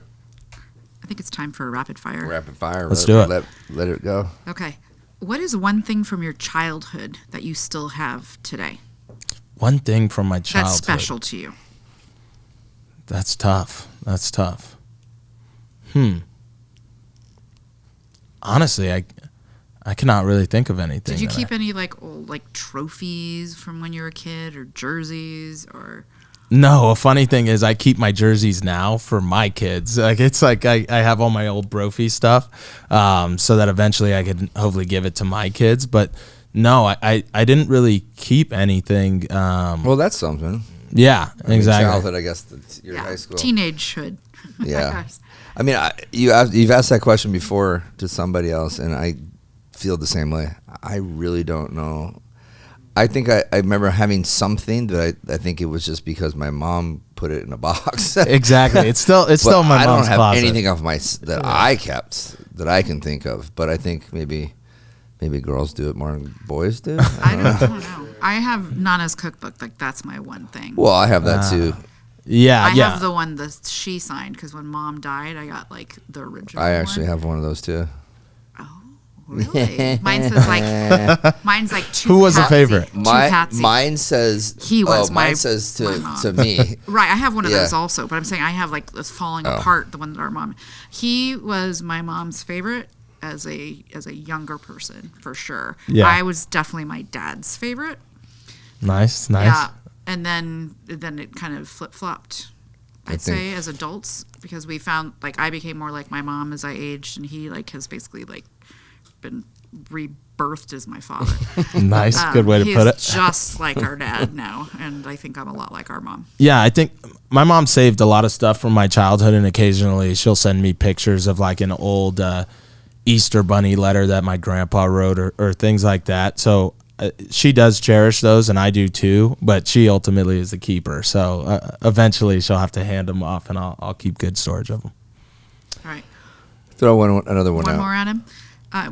Speaker 3: I think it's time for a rapid fire.
Speaker 1: Rapid fire.
Speaker 2: Let's do it.
Speaker 1: Let it go.
Speaker 3: Okay. What is one thing from your childhood that you still have today?
Speaker 2: One thing from my childhood.
Speaker 3: That's special to you.
Speaker 2: That's tough. Honestly, I cannot really think of anything.
Speaker 3: Did you keep any like old like trophies from when you were a kid, or jerseys, or?
Speaker 2: No, a funny thing is I keep my jerseys now for my kids. Like it's like I have all my old Brophy stuff, so that eventually I could hopefully give it to my kids. But no, I didn't really keep anything.
Speaker 1: Well, that's something.
Speaker 2: Yeah, exactly.
Speaker 1: Childhood, I guess. Your high school.
Speaker 3: Teenagehood.
Speaker 1: Yeah. I mean, you've asked that question before to somebody else, and I feel the same way. I really don't know. I think I remember having something that I think it was just because my mom put it in a box.
Speaker 2: Exactly. It's still my mom's closet.
Speaker 1: I don't have anything of that I kept that I can think of, but I think maybe girls do it more than boys do.
Speaker 3: I don't know. I have Nana's cookbook. Like that's my one thing.
Speaker 1: Well, I have that too.
Speaker 3: I have the one that she signed because when Mom died, I got like the original.
Speaker 1: I actually have one of those too.
Speaker 3: Oh, really? Mine says mine's like too.
Speaker 2: Who was a favorite?
Speaker 1: Mine says
Speaker 3: he was
Speaker 1: mine says to me.
Speaker 3: Right, I have one of those also, but I'm saying I have like this falling apart, the one that our mom. He was my mom's favorite as a younger person for sure. Yeah. I was definitely my dad's favorite.
Speaker 2: Nice.
Speaker 3: Yeah. And then it kind of flip-flopped, I'd say, as adults, because we found, like, I became more like my mom as I aged, and he, like, has basically, like, been rebirthed as my father.
Speaker 2: Nice. Good way to put it.
Speaker 3: He's just like our dad now, and I think I'm a lot like our mom.
Speaker 2: Yeah, I think my mom saved a lot of stuff from my childhood, and occasionally she'll send me pictures of, like, an old Easter bunny letter that my grandpa wrote or things like that. So she does cherish those, and I do too, but she ultimately is the keeper. So eventually she'll have to hand them off, and I'll keep good storage of them.
Speaker 3: All right.
Speaker 1: Throw another one out.
Speaker 3: One more at him.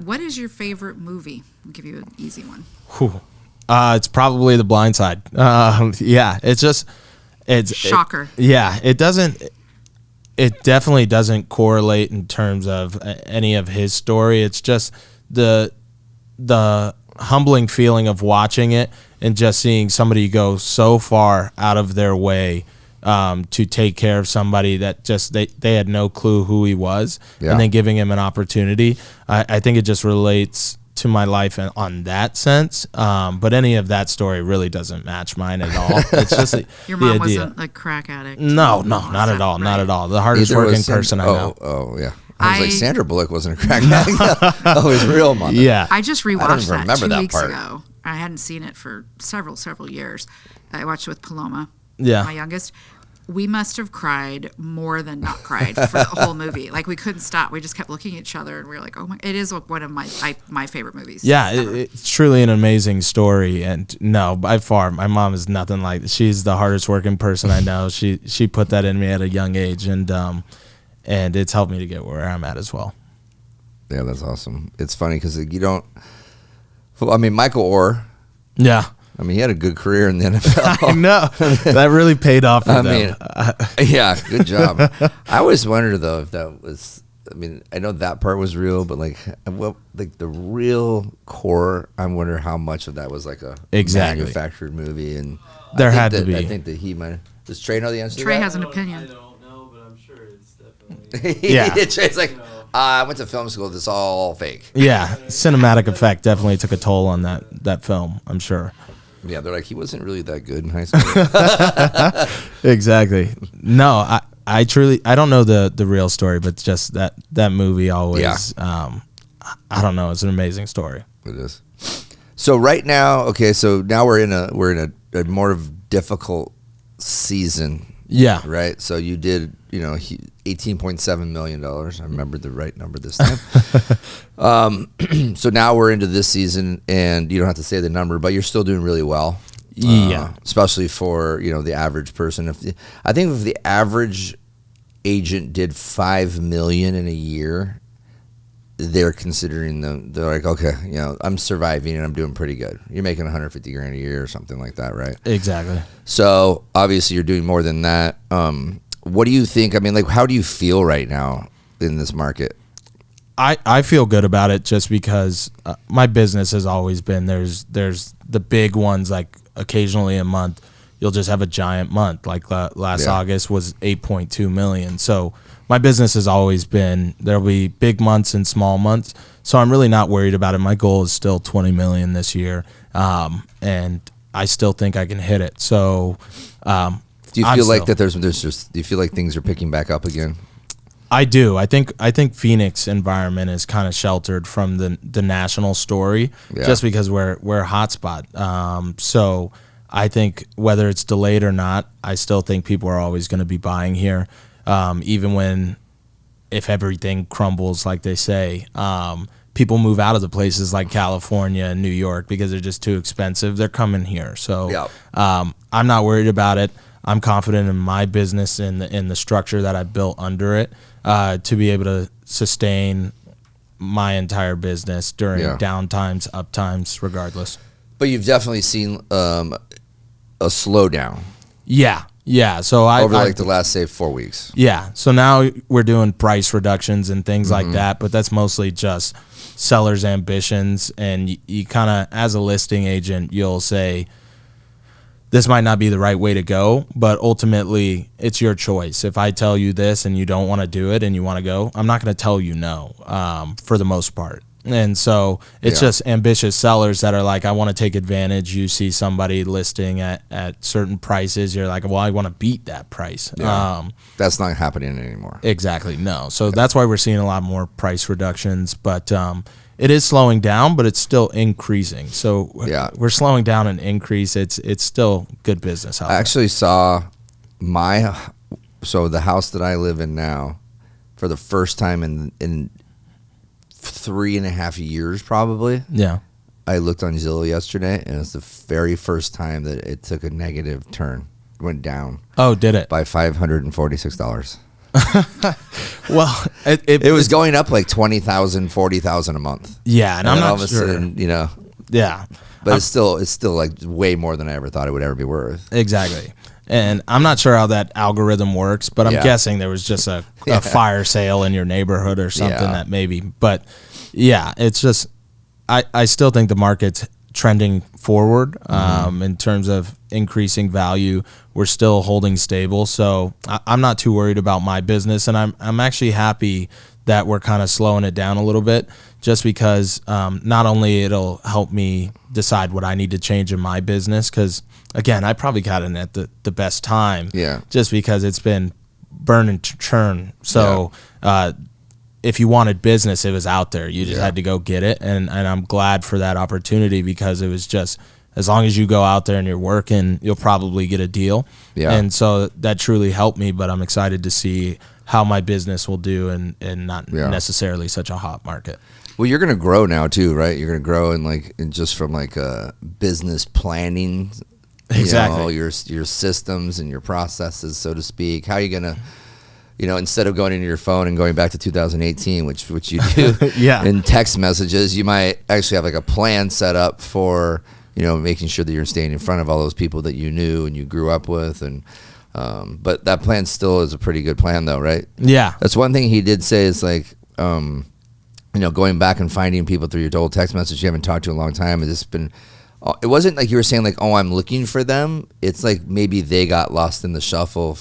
Speaker 3: What is your favorite movie? I'll give you an easy one.
Speaker 2: It's probably The Blind Side. Yeah, it's
Speaker 3: shocker.
Speaker 2: It definitely doesn't correlate in terms of any of his story. It's just the humbling feeling of watching it and just seeing somebody go so far out of their way to take care of somebody that just they had no clue who he was, and then giving him an opportunity. I think it just relates to my life on that sense, but any of that story really doesn't match mine at all. It's just
Speaker 3: your mom wasn't a crack addict.
Speaker 2: No, not at all. Right. Not at all. The hardest working person I know.
Speaker 1: Oh yeah. I was like, Sandra Bullock wasn't a crack addict. Oh, his real mother.
Speaker 2: Yeah.
Speaker 3: I just rewatched that 2 weeks ago. I hadn't seen it for several years. I watched it with Paloma, my youngest. We must have cried more than not cried for the whole movie. Like, we couldn't stop. We just kept looking at each other, and we were like, oh my, it is one of my favorite movies.
Speaker 2: Yeah, it's truly an amazing story. And no, by far, my mom is nothing like that. She's the hardest working person I know. She put that in me at a young age, and it's helped me to get where I'm at as well.
Speaker 1: Yeah, that's awesome. It's funny because you don't. I mean, Michael Orr.
Speaker 2: Yeah.
Speaker 1: I mean, he had a good career in the NFL.
Speaker 2: I know. That really paid off for them.
Speaker 1: Yeah, good job. I always wondered, though, if I mean, I know that part was real, but like the real core, I wonder how much of that was like a manufactured movie. And
Speaker 2: there had to be.
Speaker 1: I think that he might. Does Trey know the answer?
Speaker 3: Trey
Speaker 1: to that?
Speaker 3: has an opinion.
Speaker 4: I don't know, but I'm sure it's definitely.
Speaker 2: Yeah.
Speaker 1: Trey's like, I went to film school. This is all fake.
Speaker 2: Yeah, cinematic effect definitely took a toll on that film, I'm sure.
Speaker 1: Yeah, they're like, he wasn't really that good in high school.
Speaker 2: Exactly. No, I truly, I don't know the real story, but just that movie always, I don't know, it's an amazing story.
Speaker 1: It is. So right now, okay, so now we're in a more of difficult season.
Speaker 2: Yeah.
Speaker 1: Right. So you did, $18.7 million. I remembered the right number this time. So now we're into this season, and you don't have to say the number, but you're still doing really well.
Speaker 2: Yeah.
Speaker 1: Especially for, the average person. I think if the average agent did $5 million in a year, they're considering they're like, okay, I'm surviving and I'm doing pretty good. You're making $150,000 a year or something like that, right?
Speaker 2: Exactly.
Speaker 1: So obviously you're doing more than that. What do you think? I mean, like, how do you feel right now in this market?
Speaker 2: I feel good about it just because my business has always been there's the big ones, like occasionally a month you'll just have a giant month, like last August was 8.2 million. So my business has always been there'll be big months and small months, so I'm really not worried about it. My goal is still 20 million this year, and I still think I can hit it. So
Speaker 1: do you feel like that there's just, do you feel like things are picking back up again?
Speaker 2: I do. I think Phoenix environment is kind of sheltered from the national story, just because we're a hotspot. So I think whether it's delayed or not, I still think people are always going to be buying here, even if everything crumbles, like they say. People move out of the places like California and New York because they're just too expensive. They're coming here. So I'm not worried about it. I'm confident in my business and in the structure that I built under it to be able to sustain my entire business during downtimes, uptimes, regardless.
Speaker 1: But you've definitely seen a slowdown.
Speaker 2: Yeah. So
Speaker 1: over the last, say, 4 weeks.
Speaker 2: Yeah. So now we're doing price reductions and things like that, but that's mostly just sellers' ambitions. And you kind of, as a listing agent, you'll say, this might not be the right way to go, but ultimately it's your choice. If I tell you this and you don't want to do it and you want to go, I'm not going to tell you no, for the most part. And so it's just ambitious sellers that are like, I want to take advantage. You see somebody listing at certain prices. You're like, well, I want to beat that price.
Speaker 1: Yeah. That's not happening anymore.
Speaker 2: Exactly. No. So that's why we're seeing a lot more price reductions, but it is slowing down, but it's still increasing. So we're slowing down and increase. It's still good business out there.
Speaker 1: I actually saw the house that I live in now for the first time in 3.5 years, probably.
Speaker 2: Yeah.
Speaker 1: I looked on Zillow yesterday, and it's the very first time that it took a negative turn. It went down.
Speaker 2: Oh, did it?
Speaker 1: By $546.
Speaker 2: Well,
Speaker 1: it was going up like $20,000, $40,000 a month.
Speaker 2: Yeah, and I'm not
Speaker 1: all of a
Speaker 2: sure.
Speaker 1: sudden,
Speaker 2: Yeah,
Speaker 1: but it's still like way more than I ever thought it would ever be worth.
Speaker 2: Exactly. And I'm not sure how that algorithm works, but I'm guessing there was just a fire sale in your neighborhood or something that maybe. But yeah, it's just I still think the market's trending forward in terms of increasing value. We're still holding stable, so I'm not too worried about my business, and I'm actually happy that we're kind of slowing it down a little bit, just because not only it'll help me decide what I need to change in my business, because again, I probably got in at the best time, just because it's been burn and churn. So if you wanted business, it was out there. You just had to go get it, and I'm glad for that opportunity, because it was just, as long as you go out there and you're working, you'll probably get a deal. Yeah. And so that truly helped me, but I'm excited to see how my business will do and not necessarily such a hot market.
Speaker 1: Well, you're going to grow now too, right? You're going to grow in just from business planning, all your systems and your processes, so to speak. How are you going to, instead of going into your phone and going back to 2018, which you do in text messages, you might actually have a plan set up for, making sure that you're staying in front of all those people that you knew and you grew up with. And but that plan still is a pretty good plan, though, right?
Speaker 2: Yeah.
Speaker 1: That's one thing he did say is going back and finding people through your old text message you haven't talked to in a long time, has this been, it wasn't like you were saying like, oh, I'm looking for them. It's like maybe they got lost in the shuffle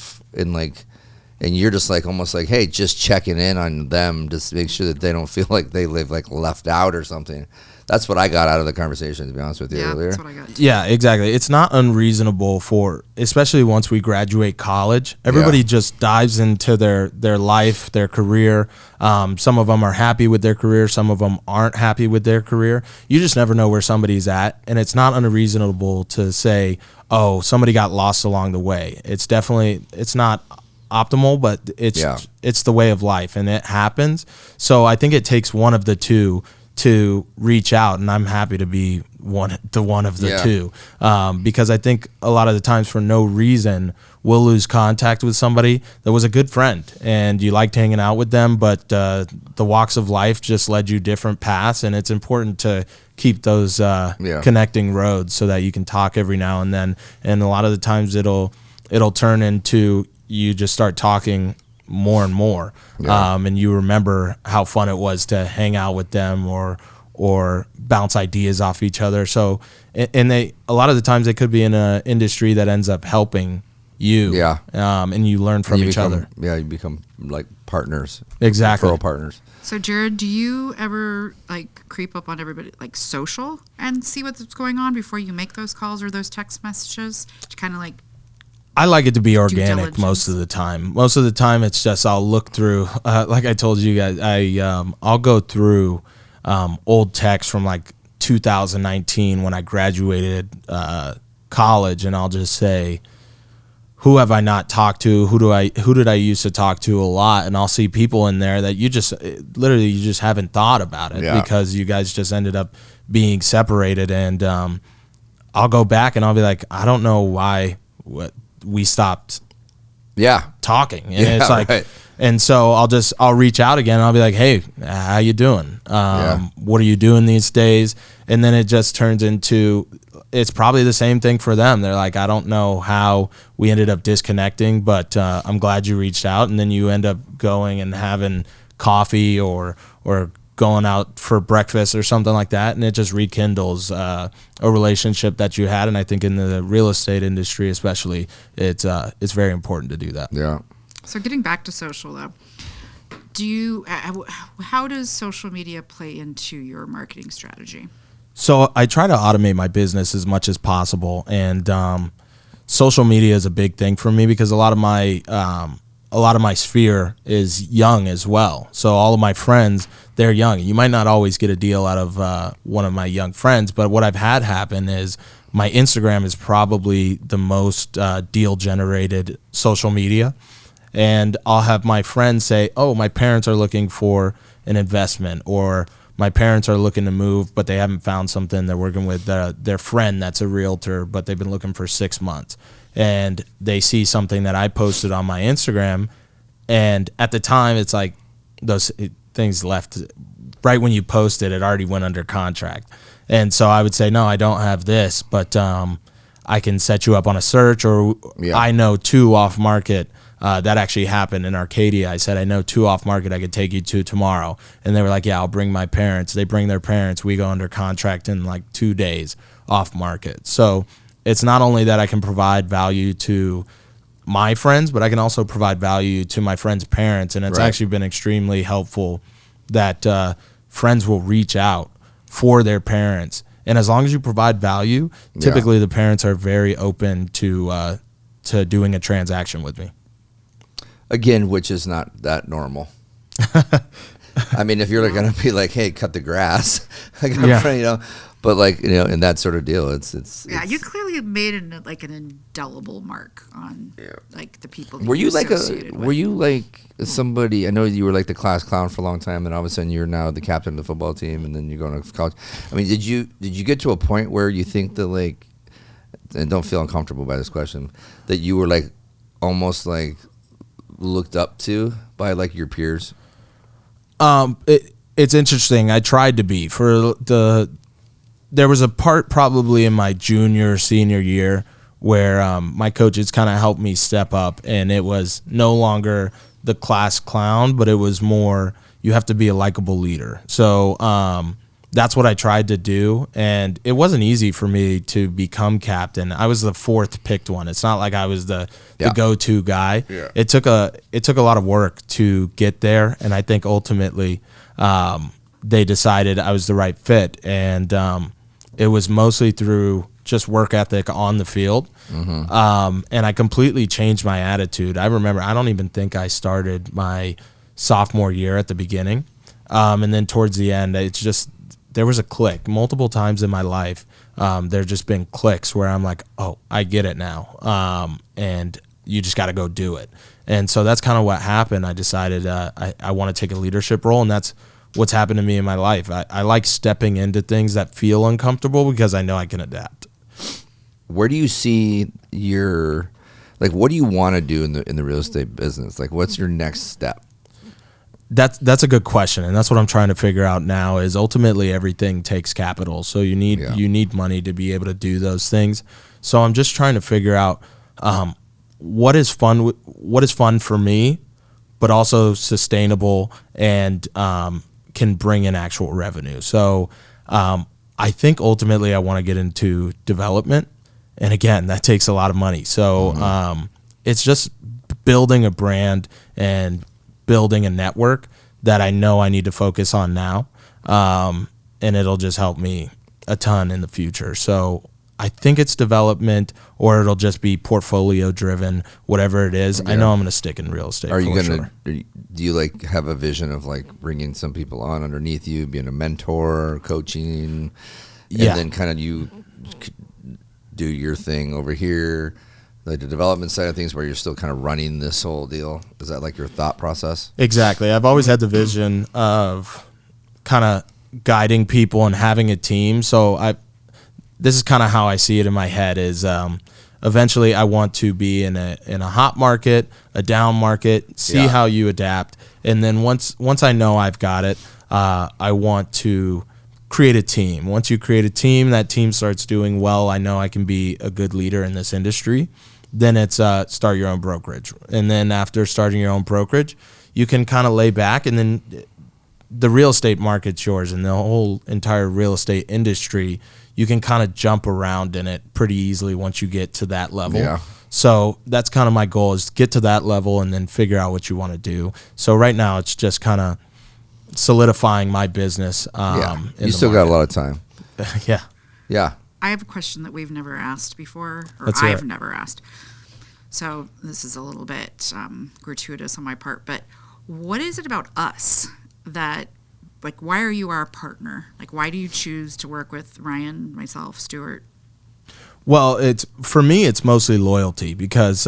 Speaker 1: and you're just like almost like, hey, just checking in on them, just to make sure that they don't feel like they live like left out or something. That's what I got out of the conversation, to be honest with you earlier.
Speaker 3: That's what I got.
Speaker 2: Yeah, exactly. It's not unreasonable especially once we graduate college, everybody just dives into their life, their career. Some of them are happy with their career. Some of them aren't happy with their career. You just never know where somebody's at. And it's not unreasonable to say, oh, somebody got lost along the way. It's not optimal, but it's the way of life, and it happens. So I think it takes one of the two to reach out, and I'm happy to be one of the two, because I think a lot of the times for no reason we'll lose contact with somebody that was a good friend and you liked hanging out with them, but the walks of life just led you different paths, and it's important to keep those connecting roads so that you can talk every now and then. And a lot of the times it'll turn into you just start talking more and more, and you remember how fun it was to hang out with them or bounce ideas off each other. So, and a lot of the times they could be in an industry that ends up helping you, and you learn from each other.
Speaker 1: Yeah, you become like partners.
Speaker 2: Exactly.
Speaker 1: Referral partners.
Speaker 3: So, Jerod, do you ever like creep up on everybody like social and see what's going on before you make those calls or those text messages to kind of like?
Speaker 2: I like it to be organic most of the time. Most of the time, it's just I'll look through, like I told you guys, I'll go through old texts from like 2019 when I graduated college, and I'll just say, who have I not talked to? Who did I used to talk to a lot? And I'll see people in there that you just haven't thought about it because you guys just ended up being separated. And I'll go back and I'll be like, I don't know why we stopped talking. And it's like, and so I'll reach out again and I'll be like, hey, how you doing? What are you doing these days? And then it just turns into, it's probably the same thing for them. They're like, I don't know how we ended up disconnecting, but I'm glad you reached out. And then you end up going and having coffee or going out for breakfast or something like that, and it just rekindles a relationship that you had. And I think in the real estate industry especially, it's very important to do that.
Speaker 1: Yeah.
Speaker 3: So getting back to social though, how does social media play into your marketing strategy?
Speaker 2: So I try to automate my business as much as possible, and social media is a big thing for me because a lot of my sphere is young as well. So all of my friends, they're young. You might not always get a deal out of one of my young friends, but what I've had happen is my Instagram is probably the most deal-generated social media. And I'll have my friends say, oh, my parents are looking for an investment, or my parents are looking to move, but they haven't found something. They're working with their friend that's a realtor, but they've been looking for 6 months. And they see something that I posted on my Instagram, and at the time, it's like those things left right when you posted, it already went under contract. And so I would say, no, I don't have this, but I can set you up on a search, or I know 2 off market. That actually happened in Arcadia. I said, I know 2 off market I could take you to tomorrow. And they were like, yeah, I'll bring my parents. They bring their parents. We go under contract in like 2 days off market. So it's not only that I can provide value to my friends, but I can also provide value to my friends' parents. And it's actually been extremely helpful that friends will reach out for their parents. And as long as you provide value, typically the parents are very open to doing a transaction with me.
Speaker 1: Again, which is not that normal. I mean, if you're going to be like, hey, cut the grass, I got a friend, but like, in that sort of deal, it's
Speaker 3: you clearly made an indelible mark on like the people.
Speaker 1: Were you like somebody? I know you were like the class clown for a long time, and all of a sudden you're now the captain of the football team, and then you're going to college. I mean, did you get to a point where you think that like, and don't feel uncomfortable by this question, that you were like almost like looked up to by like your peers?
Speaker 2: It's interesting. I tried to be there was a part probably in my senior year where my coaches kind of helped me step up, and it was no longer the class clown, but it was more, you have to be a likable leader. So that's what I tried to do, and it wasn't easy for me to become captain. I was the fourth picked one. It's not like I was the go-to guy.
Speaker 1: Yeah.
Speaker 2: It took a lot of work to get there, and I think ultimately they decided I was the right fit, and it was mostly through just work ethic on the field. And I completely changed my attitude. I remember, I don't even think I started my sophomore year at the beginning. And then towards the end, it's just, there was a click multiple times in my life. There just been clicks where I'm like, oh, I get it now. And you just got to go do it. And so that's kind of what happened. I decided I want to take a leadership role, and that's what's happened to me in my life. I like stepping into things that feel uncomfortable because I know I can adapt.
Speaker 1: Where do you see your, like, what do you want to do in the real estate business? Like, what's your next step?
Speaker 2: That's a good question, and that's what I'm trying to figure out now. Is ultimately everything takes capital, so you need money to be able to do those things. So I'm just trying to figure out what is fun for me, but also sustainable and can bring in actual revenue. So I think ultimately I want to get into development, and again, that takes a lot of money. So it's just building a brand and building a network that I know I need to focus on now, and it'll just help me a ton in the future. So I think it's development, or it'll just be portfolio driven, whatever it is. Yeah. I know I'm going to stick in real estate.
Speaker 1: Do you like have a vision of like bringing some people on underneath you, being a mentor, coaching, and then kind of you do your thing over here? Like the development side of things where you're still kind of running this whole deal? Is that like your thought process?
Speaker 2: Exactly. I've always had the vision of kind of guiding people and having a team. So this is kind of how I see it in my head is eventually I want to be in a hot market, a down market, see how you adapt. And then once I know I've got it, I want to create a team. Once you create a team, that team starts doing well. I know I can be a good leader in this industry. Then it's start your own brokerage. And then after starting your own brokerage, you can kind of lay back, and then the real estate market's yours, and the whole entire real estate industry, you can kind of jump around in it pretty easily once you get to that level. Yeah. So that's kind of my goal, is get to that level and then figure out what you want to do. So right now it's just kind of solidifying my business.
Speaker 1: You still got a lot of time. Yeah.
Speaker 3: I have a question that we've never asked before, or I've never asked. So this is a little bit gratuitous on my part, but what is it about us that, like, why are you our partner? Like, why do you choose to work with Ryan, myself, Stuart?
Speaker 2: Well, for me, it's mostly loyalty, because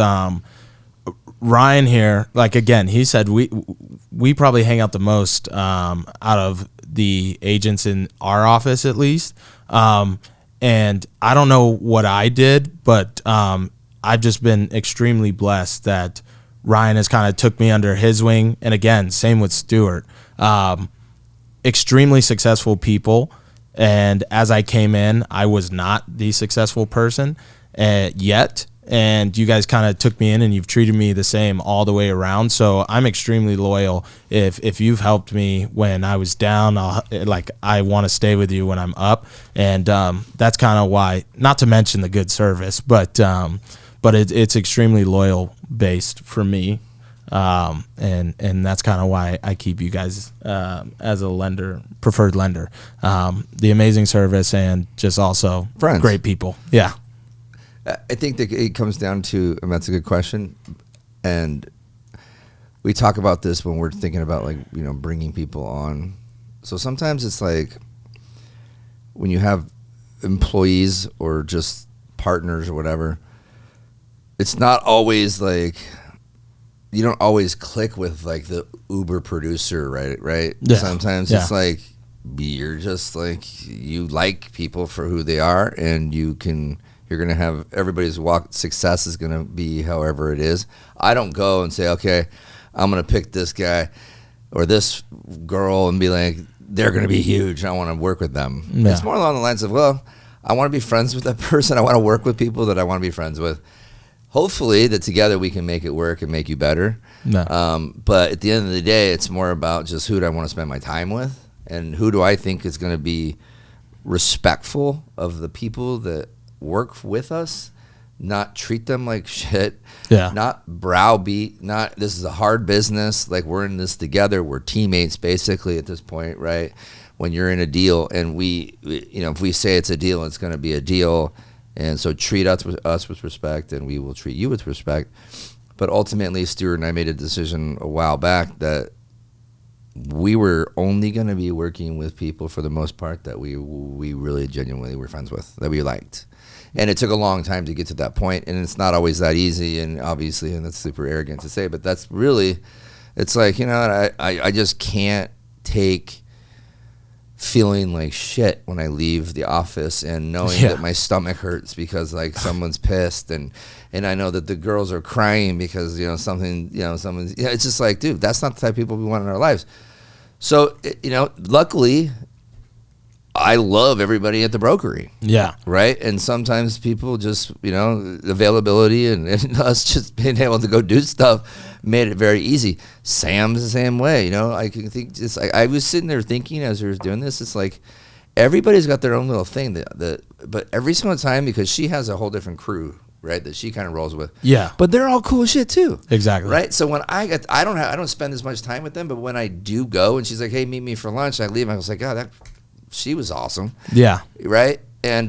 Speaker 2: Ryan here, like, again, he said we probably hang out the most out of the agents in our office, at least. And I don't know what I did, but I've just been extremely blessed that Ryan has kind of took me under his wing. And again, same with Stuart. Extremely successful people. And as I came in, I was not the successful person yet. And you guys kind of took me in, and you've treated me the same all the way around. So I'm extremely loyal. If you've helped me when I was down, I want to stay with you when I'm up. And that's kind of why, not to mention the good service, but it's extremely loyal based for me. And that's kind of why I keep you guys as a preferred lender. The amazing service, and just also
Speaker 1: friends.
Speaker 2: Great people. Yeah.
Speaker 1: I think that it comes down to, and that's a good question, and we talk about this when we're thinking about, like, bringing people on. So sometimes it's like when you have employees or just partners or whatever, it's not always like, you don't always click with like the Uber producer, right? Yeah. Sometimes it's like you're just like, you like people for who they are, and you're going to have everybody's success is going to be however it is. I don't go and say, okay, I'm going to pick this guy or this girl and be like, they're going to be huge, I want to work with them. Yeah. It's more along the lines of, well, I want to be friends with that person. I want to work with people that I want to be friends with. hopefully that together we can make it work and make you better.
Speaker 2: No.
Speaker 1: But at the end of the day, it's more about just who do I want to spend my time with, and who do I think is going to be respectful of the people that work with us, not treat them like shit, not browbeat, not this is a hard business, like we're in this together, we're teammates basically at this point, right? When you're in a deal, and we if we say it's a deal, it's going to be a deal, and so treat us with respect, and we will treat you with respect. But ultimately, Stuart and I made a decision a while back that we were only going to be working with people for the most part that we really genuinely were friends with, that we liked. And it took a long time to get to that point, and it's not always that easy, and obviously, and that's super arrogant to say, but that's really, it's like, I just can't take feeling like shit when I leave the office and knowing that my stomach hurts because like someone's pissed, and I know that the girls are crying because someone's it's just like, dude, that's not the type of people we want in our lives. So luckily I love everybody at the brokery. Yeah. Right. And sometimes people just, availability and us just being able to go do stuff made it very easy. Sam's the same way. I can think just, I was sitting there thinking as we were doing this, it's like everybody's got their own little thing but every single time, because she has a whole different crew, right, that she kind of rolls with. Yeah. But they're all cool as shit too. Exactly. Right. So when I don't spend as much time with them, but when I do go and she's like, hey, meet me for lunch, I leave. I was like, oh, she was awesome. Yeah. Right. And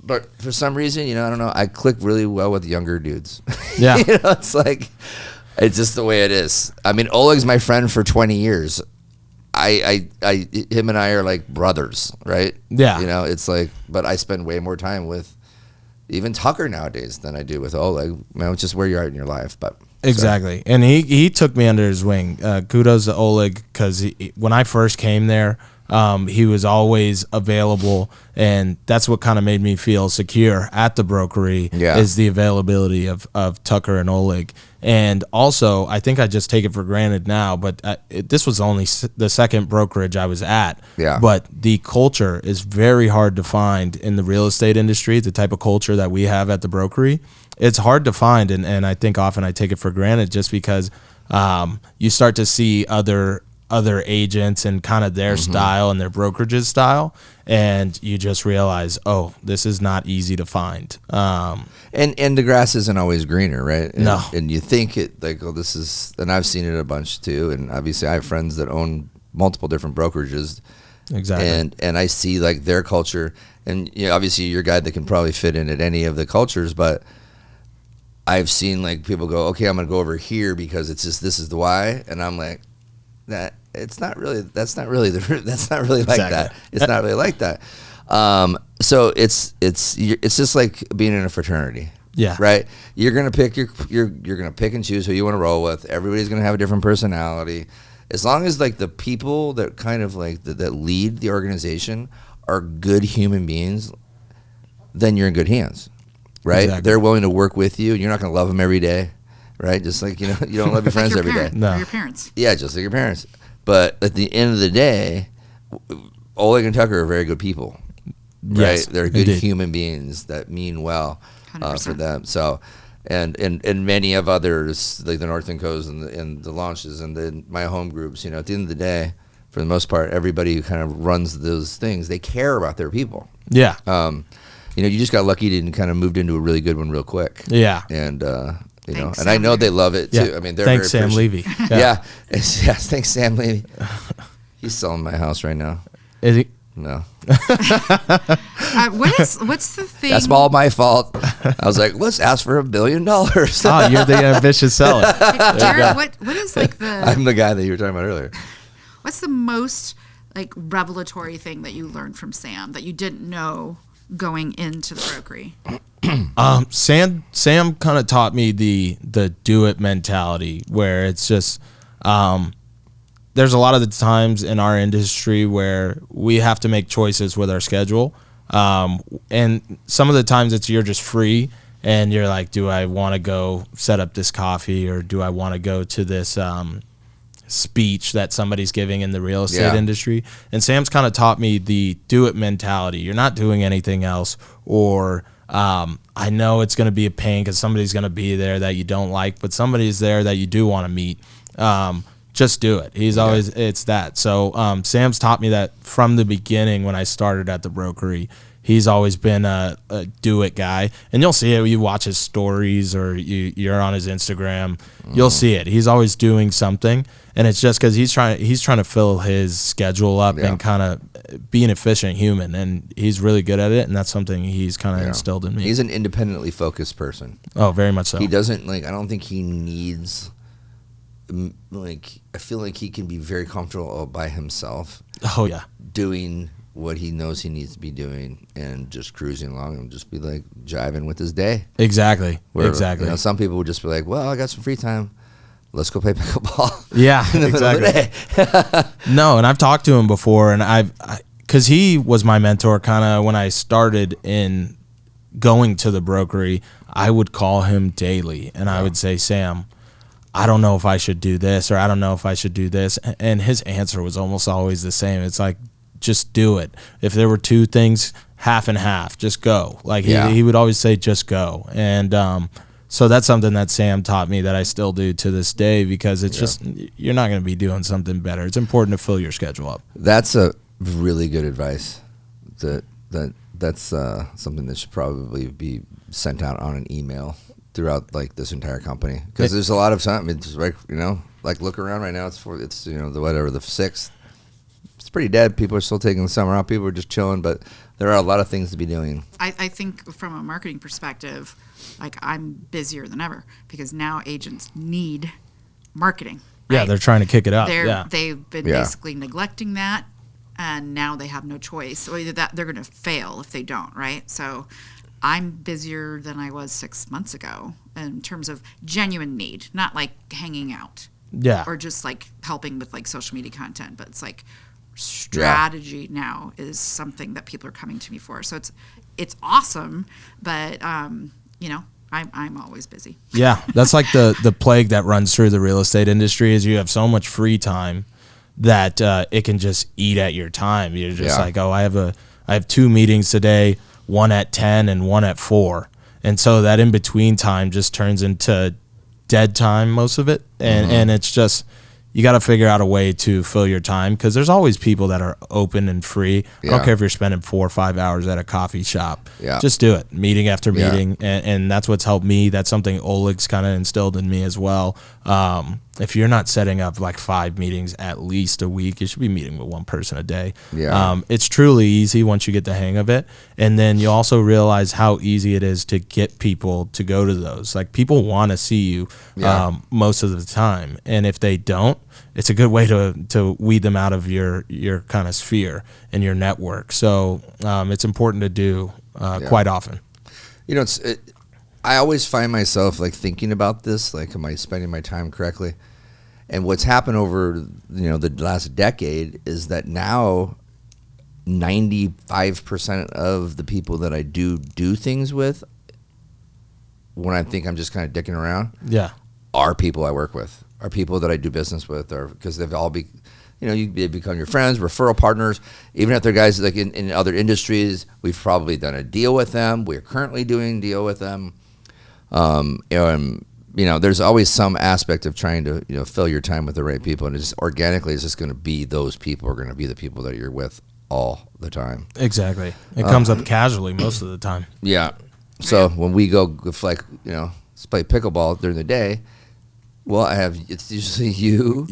Speaker 1: but for some reason, I don't know, I click really well with younger dudes. Yeah. It's like, it's just the way it is. I mean, Oleg's my friend for 20 years. Him and I are like brothers, right? Yeah. It's like, but I spend way more time with even Tucker nowadays than I do with Oleg. It's just where you're at in your life, but. Exactly. So. And he took me under his wing. Kudos to Oleg, because when I first came there, he was always available, and that's what kind of made me feel secure at the brokery. Is the availability of Tucker and Oleg. And also, I think I just take it for granted now, but this was only the second brokerage I was at. Yeah. But the culture is very hard to find in the real estate industry, the type of culture that we have at the brokery. It's hard to find, and I think often I take it for granted just because you start to see other agents and kind of their style and their brokerage's style, and you just realize, oh, this is not easy to find. And the grass isn't always greener, right? And you think it like, oh, this is, and I've seen it a bunch too, and obviously I have friends that own multiple different brokerages. Exactly. And I see like their culture, and obviously you're a guy that can probably fit in at any of the cultures, but I've seen like people go, okay, I'm gonna go over here because it's just, this is the why, and I'm like, that's not really like that. It's not really like that. So it's just like being in a fraternity. Yeah. Right. You're gonna pick you're gonna pick and choose who you want to roll with. Everybody's gonna have a different personality. As long as like the people that kind of like that lead the organization are good human beings, then you're in good hands. Right. Exactly. They're willing to work with you, and you're not gonna love them every day. Right. Just like you don't love your friends every day.
Speaker 3: No. Or your parents.
Speaker 1: Yeah, just like your parents. But at the end of the day, Oleg and Tucker are very good people, right? Yes, they're good human beings that mean well for them. So, and many of others, like the Northern Coast and the launches and then my home groups, at the end of the day, for the most part, everybody who kind of runs those things, they care about their people. Yeah. You just got lucky and kind of moved into a really good one real quick. Yeah. And,
Speaker 3: thanks,
Speaker 1: and I know they love it too. I mean, they're
Speaker 2: thanks, Sam Levy.
Speaker 1: Yeah. Yes, thanks, Sam Levy. He's selling my house right now.
Speaker 2: Is he?
Speaker 1: No.
Speaker 3: What's the thing?
Speaker 1: That's all my fault. I was like, let's ask for $1 billion.
Speaker 2: Oh, you're the ambitious seller.
Speaker 3: Jerod, what is like the?
Speaker 1: I'm the guy that you were talking about earlier.
Speaker 3: What's the most like revelatory thing that you learned from Sam that you didn't know going into the brokery?
Speaker 2: Sam kind of taught me the do it mentality, where it's just there's a lot of the times in our industry where we have to make choices with our schedule, and some of the times you're just free and you're like, do I want to go set up this coffee, or do I want to go to this speech that somebody's giving in the real estate industry? And Sam's kind of taught me the do it mentality. You're not doing anything else, or I know it's going to be a pain because somebody's going to be there that you don't like, but somebody's there that you do want to meet. Just do it. He's always, it's that. So Sam's taught me that from the beginning when I started at the brokery. He's always been a do it guy, and you'll see it. You watch his stories or you're on his Instagram, you'll see it. He's always doing something, and it's just because he's trying to fill his schedule up and kind of be an efficient human, and he's really good at it, and that's something he's kind of instilled in me.
Speaker 1: He's an independently focused person.
Speaker 2: Oh, very much so.
Speaker 1: He doesn't I don't think he needs. I feel like he can be very comfortable all by himself.
Speaker 2: Oh yeah,
Speaker 1: doing what he knows he needs to be doing and just cruising along and just be like jiving with his day.
Speaker 2: Exactly.
Speaker 1: Some people would just be like, well, I got some free time. Let's go play pickleball.
Speaker 2: Yeah, exactly. No, and I've talked to him before, and because he was my mentor kind of when I started in going to the brokery, I would call him daily, and I would say, Sam, I don't know if I should do this, or I don't know if I should do this. And his answer was almost always the same. It's like, just do it. If there were two things, half and half, just go. He would always say, just go. And so that's something that Sam taught me that I still do to this day, because it's just, you're not going to be doing something better. It's important to fill your schedule up.
Speaker 1: That's a really good advice. That's something that should probably be sent out on an email throughout this entire company, because there's a lot of time. It's look around right now. It's the 6th. It's pretty dead. People are still taking the summer off. People are just chilling, but there are a lot of things to be doing.
Speaker 3: I think from a marketing perspective, I'm busier than ever, because now agents need marketing. Right?
Speaker 2: Yeah, they're trying to kick it up.
Speaker 3: They've been basically neglecting that, and now they have no choice. Or either that they're going to fail if they don't, right? So I'm busier than I was 6 months ago in terms of genuine need, not hanging out.
Speaker 2: Yeah.
Speaker 3: Or just helping with social media content, but it's strategy now is something that people are coming to me for. So it's awesome, but I'm always busy.
Speaker 2: Yeah, that's the plague that runs through the real estate industry is you have so much free time that it can just eat at your time. You're just I have 2 meetings today, one at 10 and one at 4. And so that in between time just turns into dead time, most of it. And it's just, you got to figure out a way to fill your time, because there's always people that are open and free. I don't care if you're spending 4 or 5 hours at a coffee shop. Yeah. Just do it, meeting after meeting. And that's what's helped me. That's something Oleg's kind of instilled in me as well. If you're not setting up 5 meetings at least a week, you should be meeting with one person a day. Yeah. It's truly easy once you get the hang of it. And then you also realize how easy it is to get people to go to those. People want to see you most of the time. And if they don't, it's a good way to weed them out of your kind of sphere and your network. So it's important to do quite often. I
Speaker 1: always find myself thinking about this, am I spending my time correctly? And what's happened over the last decade is that now 95% of the people that I do things with, when I think I'm just kind of dicking around, are people I work with, are people that I do business with, or because they've all they become your friends, referral partners. Even if they're guys in other industries, we've probably done a deal with them. We're currently doing a deal with them. There's always some aspect of trying to fill your time with the right people, and it's just organically, it's just going to be those people are going to be the people that you're with all the time.
Speaker 2: Exactly. It comes up casually most of the time.
Speaker 1: Yeah. So when we go play pickleball during the day, well, it's usually you,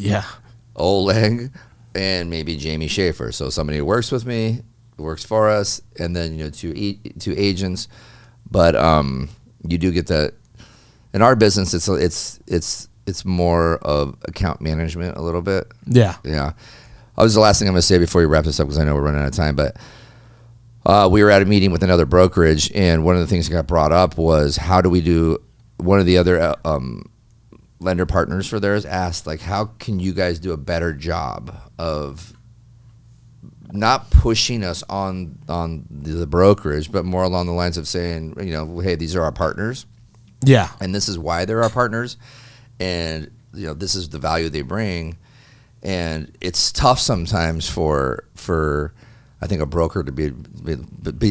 Speaker 1: Oleg, and maybe Jamie Schaefer. So somebody who works with me, who works for us, and then two agents. But you do get that. In our business, it's more of account management a little bit. Yeah. Yeah. That was the last thing I'm going to say before we wrap this up, because I know we're running out of time. But we were at a meeting with another brokerage, and one of the things that got brought up was, how do we do, one of the other lender partners for theirs asked, how can you guys do a better job of not pushing us on the brokerage, but more along the lines of saying, hey, these are our partners. Yeah. And this is why they're our partners. And, this is the value they bring. And it's tough sometimes for I think a broker to be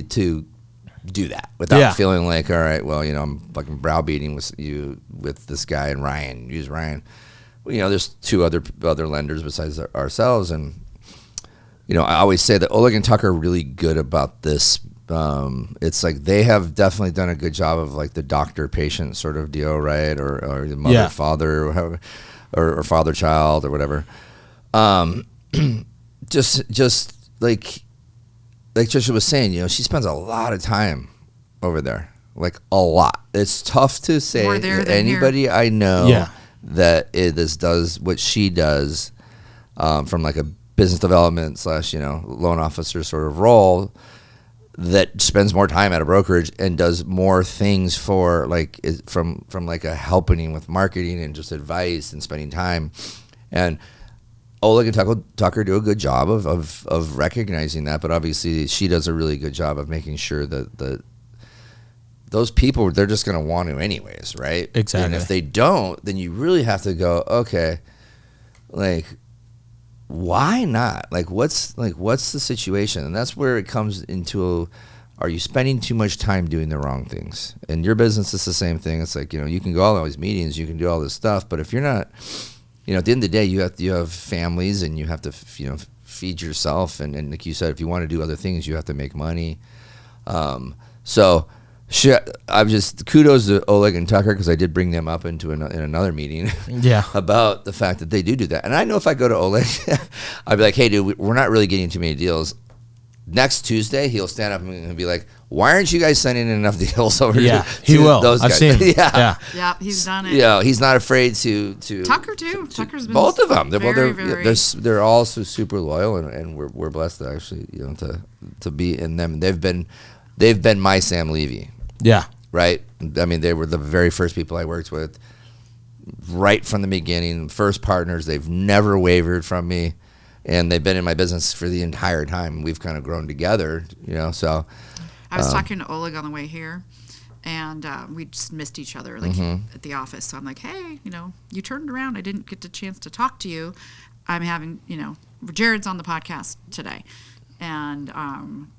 Speaker 1: to do that without feeling like, all right, well, I'm fucking browbeating with this guy and Ryan. Use Ryan. Well, there's two other lenders besides ourselves, and I always say that Oleg and Tucker are really good about this. It's like they have definitely done a good job of like the doctor-patient sort of deal, right? Or the mother-father, or however, or father-child, or whatever. Just like Trisha was saying, she spends a lot of time over there, like a lot. It's tough to say anybody here. I know that does what she does, from like a business development / loan officer sort of role, that spends more time at a brokerage and does more things for like from like a helping with marketing and just advice and spending time. And Oleg and Tucker do a good job of recognizing that, but obviously she does a really good job of making sure that those people, they're just going to want to anyways, right?
Speaker 2: Exactly.
Speaker 1: And if they don't, then you really have to go, okay, like, why not? Like, what's the situation? And that's where it comes into are you spending too much time doing the wrong things? In your business, it's the same thing. It's like, you can go all these meetings, you can do all this stuff, but if you're not, at the end of the day, you have families and you have to, feed yourself. And like you said, if you want to do other things, you have to make money. I'm just kudos to Oleg and Tucker, because I did bring them up in another meeting about the fact that they do that. And I know if I go to Oleg, I'd be like, hey, dude, we're not really getting too many deals. Next Tuesday, he'll stand up and be like, why aren't you guys sending in enough deals over to
Speaker 2: he will.
Speaker 1: those guys?
Speaker 2: I've seen him.
Speaker 3: Yeah, he's done it.
Speaker 1: Yeah, he's not afraid to
Speaker 3: Tucker too. Tucker's been
Speaker 1: both of them. They're all so super loyal, and we're blessed to actually to be in them. They've been my Sam Levy.
Speaker 2: Yeah.
Speaker 1: Right? I mean, they were the very first people I worked with right from the beginning, first partners. They've never wavered from me, and they've been in my business for the entire time. We've kind of grown together, so.
Speaker 3: I was talking to Oleg on the way here, and we just missed each other at the office. So I'm like, hey, you turned around. I didn't get the chance to talk to you. I'm having, Jerod's on the podcast today. And,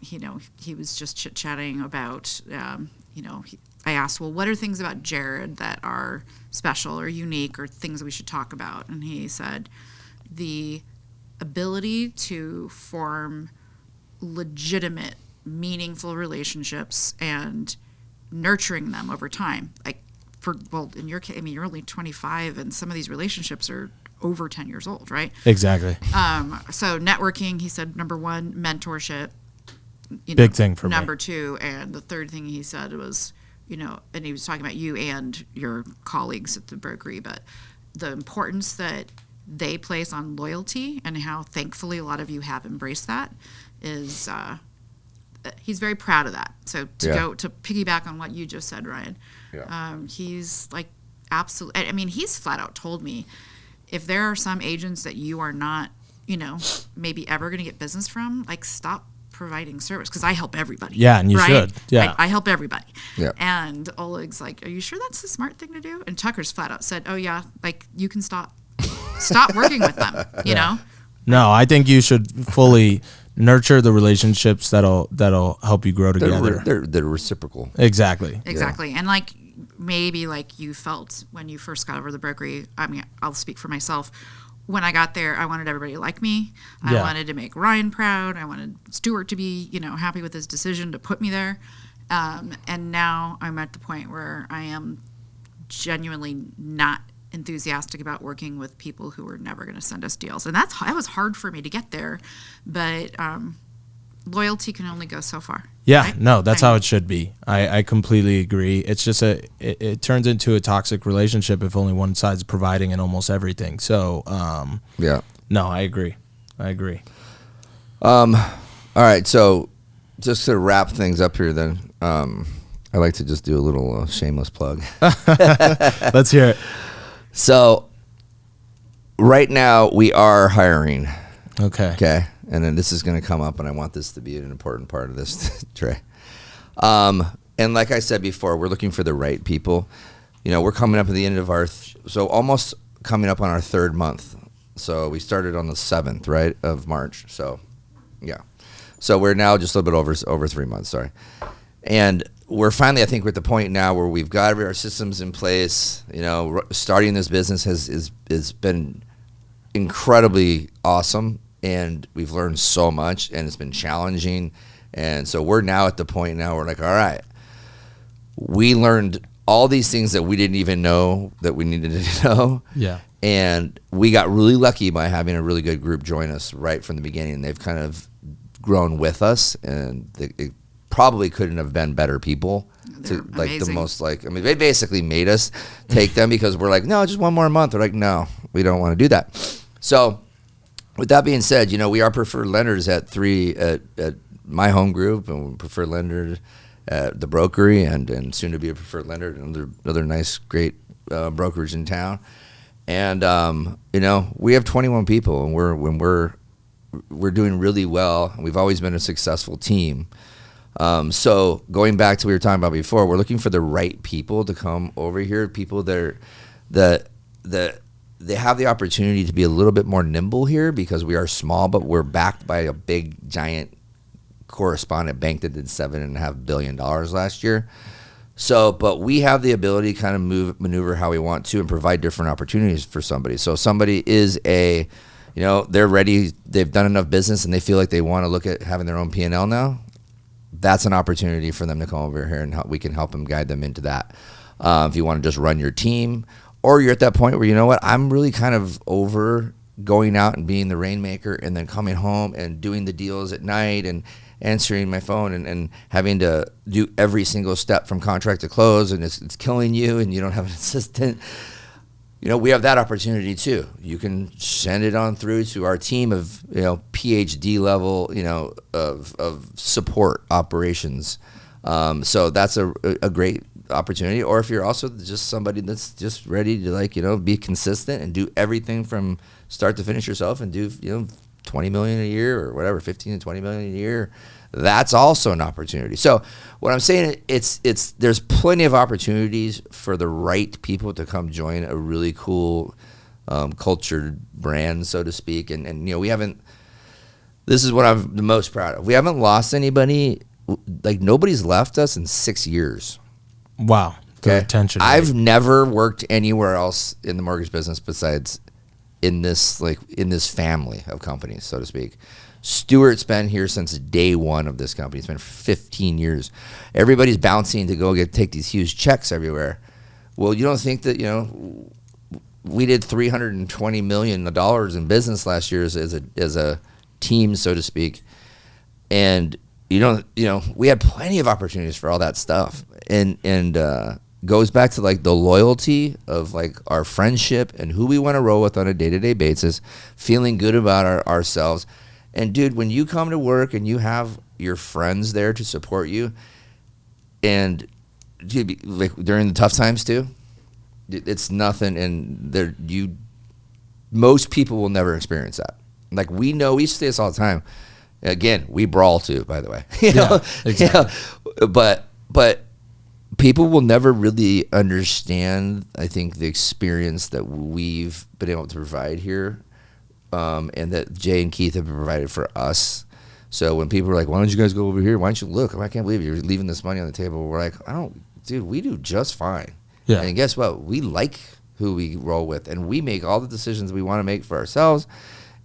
Speaker 3: he was just chit-chatting about, I asked, well, what are things about Jerod that are special or unique or things that we should talk about? And he said the ability to form legitimate, meaningful relationships and nurturing them over time. Like, in your case, you're only 25, and some of these relationships are over 10 years old, right?
Speaker 2: Exactly.
Speaker 3: So networking, he said, number one, mentorship.
Speaker 2: Big thing for me.
Speaker 3: Number two, and the third thing he said was, and he was talking about you and your colleagues at the brokery, but the importance that they place on loyalty and how thankfully a lot of you have embraced that is, he's very proud of that. So to piggyback on what you just said, Ryan, he's like absolutely, he's flat out told me, if there are some agents that you are not, maybe ever going to get business from, like, stop providing service, because I help everybody.
Speaker 2: Yeah, and you should. Yeah.
Speaker 3: I help everybody.
Speaker 1: Yeah.
Speaker 3: And Oleg's like, are you sure that's the smart thing to do? And Tucker's flat out said, oh, yeah, like, you can stop working with them, you know?
Speaker 2: No, I think you should fully nurture the relationships that'll help you grow together.
Speaker 1: They're reciprocal.
Speaker 2: Exactly.
Speaker 3: Exactly. Yeah. And, like, maybe like you felt when you first got over the brokery. I'll speak for myself. When I got there, I wanted everybody to like me. I wanted to make Ryan proud. I wanted Stuart to be, happy with his decision to put me there. And now I'm at the point where I am genuinely not enthusiastic about working with people who are never going to send us deals. And that was hard for me to get there. But loyalty can only go so far.
Speaker 2: Yeah,
Speaker 3: right?
Speaker 2: No, that's how it should be. I completely agree. It's just it turns into a toxic relationship if only one side's providing in almost everything. So, no, I agree.
Speaker 1: All right, so just to wrap things up here then, I like to just do a little shameless plug.
Speaker 2: Let's hear it.
Speaker 1: So right now we are hiring.
Speaker 2: Okay.
Speaker 1: And then this is going to come up, and I want this to be an important part of this, Trey. And like I said before, we're looking for the right people. We're coming up at the end of so almost coming up on our third month. So we started on the 7th, right, of March. So, yeah. So we're now just a little bit over 3 months, sorry. And we're finally, I think we're at the point now where we've got our systems in place. You know, starting this business has been incredibly awesome, and we've learned so much, and it's been challenging. And so we're now at the point now where we're like, all right, we learned all these things that we didn't even know that we needed to know.
Speaker 2: Yeah.
Speaker 1: And we got really lucky by having a really good group join us right from the beginning. They've kind of grown with us, and it probably couldn't have been better people.
Speaker 3: They're amazing.
Speaker 1: They basically made us take them because we're like, no, just one more month. They're like, no, we don't want to do that. So with that being said, you know, we are preferred lenders at my home group, and preferred lender at the brokery, and soon to be a preferred lender at another nice, great brokerage in town. And you know, we have 21 people, and we're doing really well. We've always been a successful team. So going back to what we were talking about before, we're looking for the right people to come over here. People that they have the opportunity to be a little bit more nimble here because we are small, but we're backed by a big giant correspondent bank that did $7.5 billion last year. So, but we have the ability to kind of maneuver how we want to and provide different opportunities for somebody. So if somebody is you know, they're ready, they've done enough business and they feel like they want to look at having their own P&L now, that's an opportunity for them to come over here, and we can help them, guide them into that. If you want to just run your team, or you're at that point where, you know what, I'm really kind of over going out and being the rainmaker and then coming home and doing the deals at night and answering my phone and having to do every single step from contract to close, and it's killing you and you don't have an assistant. You know, we have that opportunity too. You can send it on through to our team of, you know, PhD level, you know, of support operations. So that's a great opportunity. Or if you're also just somebody that's just ready to, like, you know, be consistent and do everything from start to finish yourself and do, you know, 20 million a year or whatever, 15 to 20 million a year, that's also an opportunity. So what I'm saying, there's plenty of opportunities for the right people to come join a really cool cultured brand, so to speak. And you know, this is what I'm the most proud of. We haven't lost anybody. Like, nobody's left us in 6 years.
Speaker 2: Wow. Good attention.
Speaker 1: I've never worked anywhere else in the mortgage business besides in this family of companies, so to speak. Stuart's been here since day one of this company. It's been 15 years. Everybody's bouncing to go take these huge checks everywhere. Well, you don't think that, you know, we did $320 million in business last year as a team, so to speak. And you know, we had plenty of opportunities for all that stuff. And goes back to, like, the loyalty of, like, our friendship and who we want to roll with on a day-to-day basis, feeling good about ourselves. And dude, when you come to work and you have your friends there to support you, and dude, like, during the tough times too, it's nothing. And most people will never experience that. Like, we say this all the time. Again, we brawl too, by the way. You know?
Speaker 2: Exactly.
Speaker 1: You know? But people will never really understand, I think, the experience that we've been able to provide here. And that Jay and Keith have provided for us. So when people are like, why don't you guys go over here? Why don't you look? I can't believe you're leaving this money on the table. We're like, dude, we do just fine.
Speaker 2: Yeah.
Speaker 1: And guess what? We like who we roll with, and we make all the decisions we want to make for ourselves.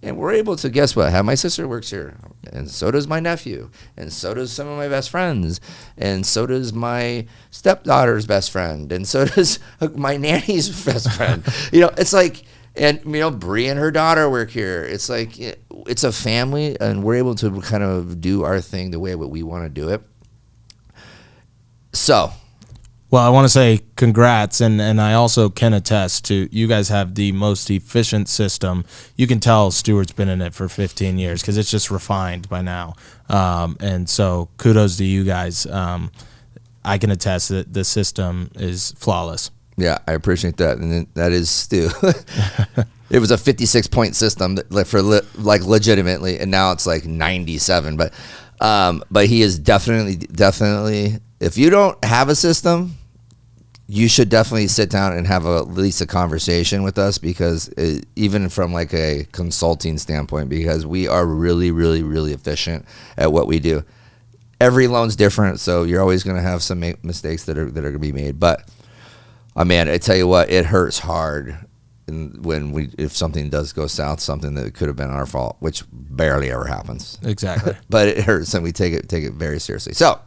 Speaker 1: And we're able to, guess what? Have my sister works here, and so does my nephew, and so does some of my best friends, and so does my stepdaughter's best friend, and so does my nanny's best friend. You know, it's like, and, you know, Bree and her daughter work here. It's like, it's a family, and we're able to kind of do our thing the way that we want to do it. So,
Speaker 2: well, I want to say congrats, and I also can attest to, you guys have the most efficient system. You can tell Stuart's been in it for 15 years because it's just refined by now. And so kudos to you guys. I can attest that the system is flawless.
Speaker 1: Yeah, I appreciate that, and that is Stu. It was a 56-point system legitimately, and now it's like 97. But he is definitely. If you don't have a system, you should definitely sit down and have at least a conversation with us, because even from like a consulting standpoint, because we are really, really, really efficient at what we do. every loan's different, so you're always going to have some mistakes that are going to be made. But man, I tell you what, it hurts hard if something does go south, something that could have been our fault, which barely ever happens.
Speaker 2: Exactly.
Speaker 1: But it hurts, and we take it very seriously. So,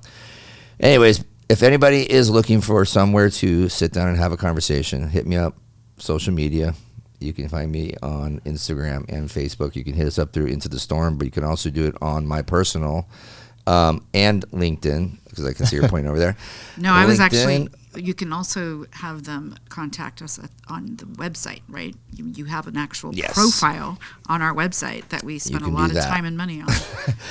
Speaker 1: anyways, if anybody is looking for somewhere to sit down and have a conversation, hit me up. Social media. You can find me on Instagram and Facebook. You can hit us up through Into the Storm, but you can also do it on my personal and LinkedIn, because I can see your point over there.
Speaker 3: No, I was actually, you can also have them contact us on the website, right? You have an actual profile on our website that we spend a lot of time and money on.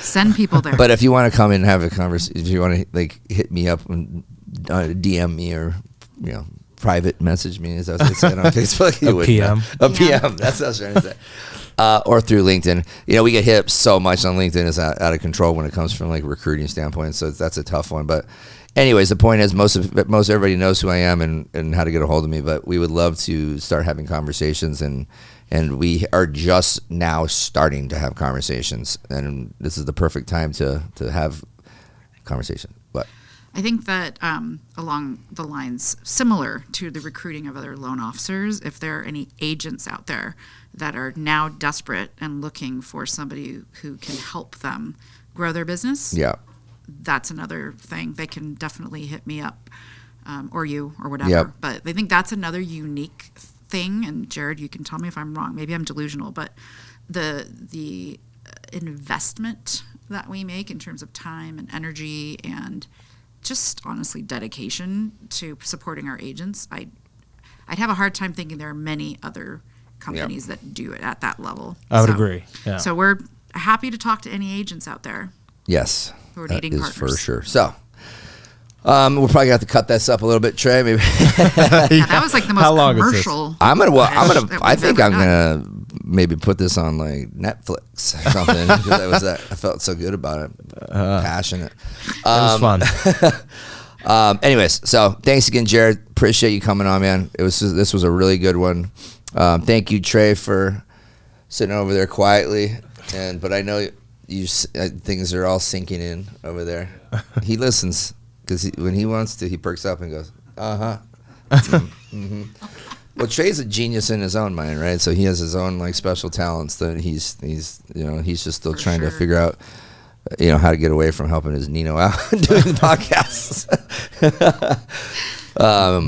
Speaker 3: Send people there.
Speaker 1: But if you want to come in and have a conversation, if you want to like hit me up and DM me or, you know, private message me, as I was saying on Facebook.
Speaker 2: A PM.
Speaker 1: A PM. That's what I was trying to say. Or through LinkedIn. You know, we get hit up so much on LinkedIn. It's out of control when it comes from like recruiting standpoint. So that's a tough one. But anyways, the point is most everybody knows who I am and how to get a hold of me. But we would love to start having conversations, and we are just now starting to have conversations. And this is the perfect time to have conversation. But
Speaker 3: I think that along the lines similar to the recruiting of other loan officers, if there are any agents out there that are now desperate and looking for somebody who can help them grow their business, that's another thing. They can definitely hit me up or you or whatever.
Speaker 1: Yep.
Speaker 3: But I think that's another unique thing. And Jerod, you can tell me if I'm wrong. Maybe I'm delusional, but the investment that we make in terms of time and energy and just honestly dedication to supporting our agents, I'd have a hard time thinking there are many other companies that do it at that level.
Speaker 2: I would agree. Yeah.
Speaker 3: So we're happy to talk to any agents out there.
Speaker 1: Yes,
Speaker 3: who are
Speaker 1: that
Speaker 3: needing
Speaker 1: is
Speaker 3: partners.
Speaker 1: for sure. So we'll probably have to cut this up a little bit, Trey. Maybe
Speaker 3: that was like the most
Speaker 2: How long is this?
Speaker 3: commercial.
Speaker 1: I think I'm gonna maybe put this on like Netflix or something because I felt so good about it, passionate.
Speaker 2: It was fun.
Speaker 1: Anyways, so thanks again, Jerod. Appreciate you coming on, man. This was a really good one. Thank you, Trey, for sitting over there quietly. But I know things are all sinking in over there. He listens because when he wants to, he perks up and goes, mm-hmm. Well, Trey's a genius in his own mind, right? So he has his own like special talents that he's just still trying to figure out, how to get away from helping his Nino out doing the podcasts.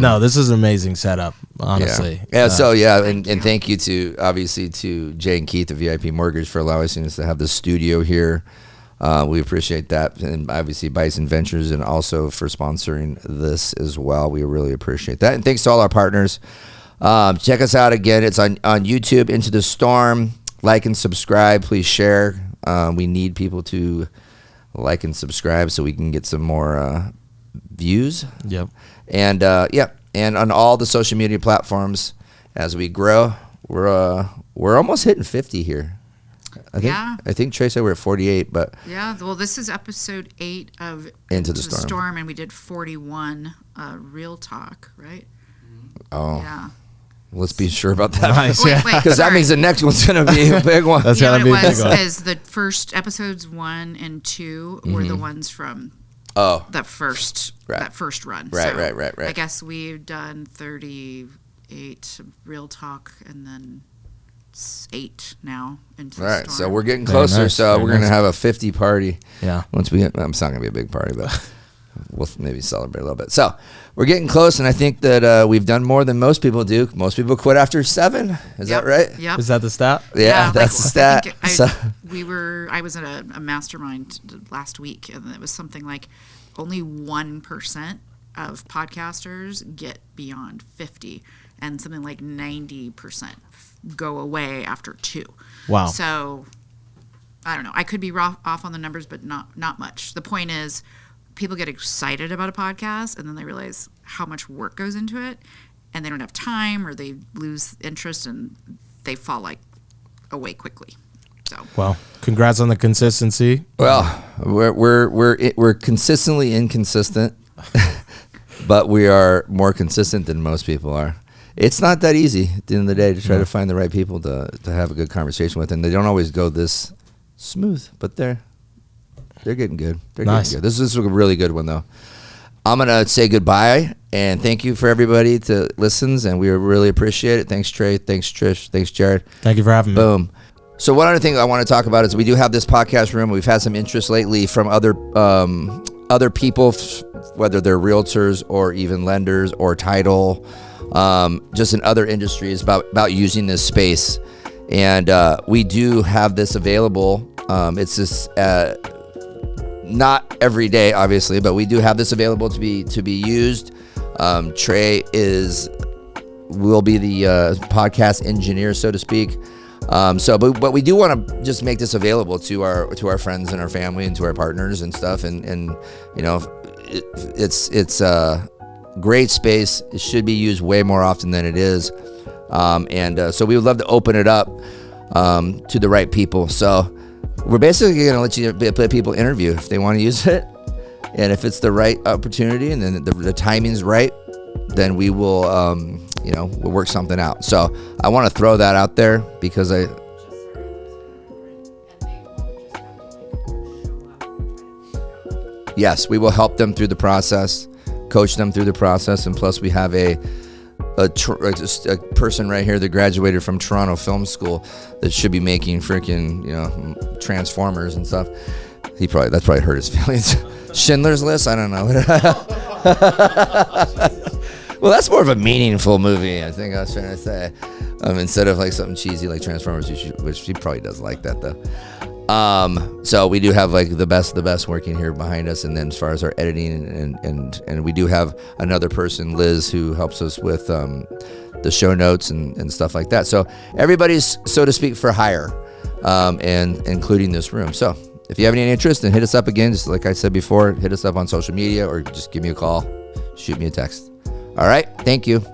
Speaker 2: No, this is an amazing setup, honestly.
Speaker 1: Yeah. And thank you to Jay and Keith of VIP Mortgage for allowing us to have the studio here. We appreciate that, and obviously Bison Ventures, and also for sponsoring this as well. We really appreciate that, and thanks to all our partners. Check us out again. It's on YouTube, Into the Storm. Like and subscribe. Please share. We need people to like and subscribe so we can get some more views.
Speaker 2: Yep.
Speaker 1: And and on all the social media platforms as we grow, we're almost hitting 50 here. I think Trey said we're at 48, but
Speaker 3: well, this is episode 8 of
Speaker 1: Into the Storm,
Speaker 3: and we did 41 Real Talk, right?
Speaker 1: Oh,
Speaker 3: yeah.
Speaker 1: Let's be sure about that.
Speaker 2: Nice,
Speaker 1: because that means the next one's going to be a big one.
Speaker 2: That's
Speaker 3: what
Speaker 2: gonna be
Speaker 3: it
Speaker 2: a big one.
Speaker 3: is the first episodes 1 and 2 were the ones from that first run.
Speaker 1: Right.
Speaker 3: I guess we've done 38 Real Talk and then 8 now into the storm.
Speaker 1: So we're getting closer.
Speaker 2: Nice,
Speaker 1: so
Speaker 2: very
Speaker 1: we're going to
Speaker 2: nice.
Speaker 1: have a 50 party.
Speaker 2: Yeah.
Speaker 1: Once we get, it's not going to be a big party, but we'll maybe celebrate a little bit. So we're getting close, and I think that we've done more than most people do. Most people quit after 7. Is that right?
Speaker 3: Yep.
Speaker 2: Is that the stat?
Speaker 1: Yeah, that's the stat.
Speaker 3: I was at a mastermind last week, and it was something like only 1% of podcasters get beyond 50, and something like 90% go away after 2.
Speaker 2: Wow.
Speaker 3: So I don't know. I could be off on the numbers, but not much. The point is, people get excited about a podcast, and then they realize how much work goes into it, and they don't have time, or they lose interest, and they fall away quickly. So.
Speaker 2: Well, congrats on the consistency.
Speaker 1: Well, we're consistently inconsistent, but we are more consistent than most people are. It's not that easy at the end of the day to try to find the right people to have a good conversation with, and they don't always go this smooth, but they're They're getting good. They're
Speaker 2: Nice.
Speaker 1: getting good. This is a really good one, though. I'm going to say goodbye, and thank you for everybody that listens, and we really appreciate it. Thanks, Trey. Thanks, Trish. Thanks, Jerod.
Speaker 2: Thank you for having me.
Speaker 1: Boom. So one other thing I want to talk about is we do have this podcast room. We've had some interest lately from other people, whether they're realtors or even lenders or title, just in other industries about using this space. And we do have this available. It's just not every day, obviously, but we do have this available to be used. Trey will be the podcast engineer, so to speak. But we do want to just make this available to our friends and our family and to our partners and stuff. And it's a great space. It should be used way more often than it is. So we would love to open it up to the right people. So we're basically going to let people interview if they want to use it. And if it's the right opportunity and then the timing's right, then we will, we'll work something out. So I want to throw that out there because yes, we will help them through the process, coach them through the process. And plus we have a person right here that graduated from Toronto Film School that should be making freaking, Transformers and stuff. That's probably hurt his feelings. Schindler's List? I don't know. Well, that's more of a meaningful movie, I think I was trying to say. Instead of like something cheesy like Transformers, which he probably does like that though. So we do have like the best of the best working here behind us, and then as far as our editing and we do have another person, Liz, who helps us with the show notes and stuff like that. So everybody's, so to speak, for hire, and including this room. So if you have any interest, then hit us up again. Just like I said before, hit us up on social media or just give me a call, shoot me a text. All right. Thank you.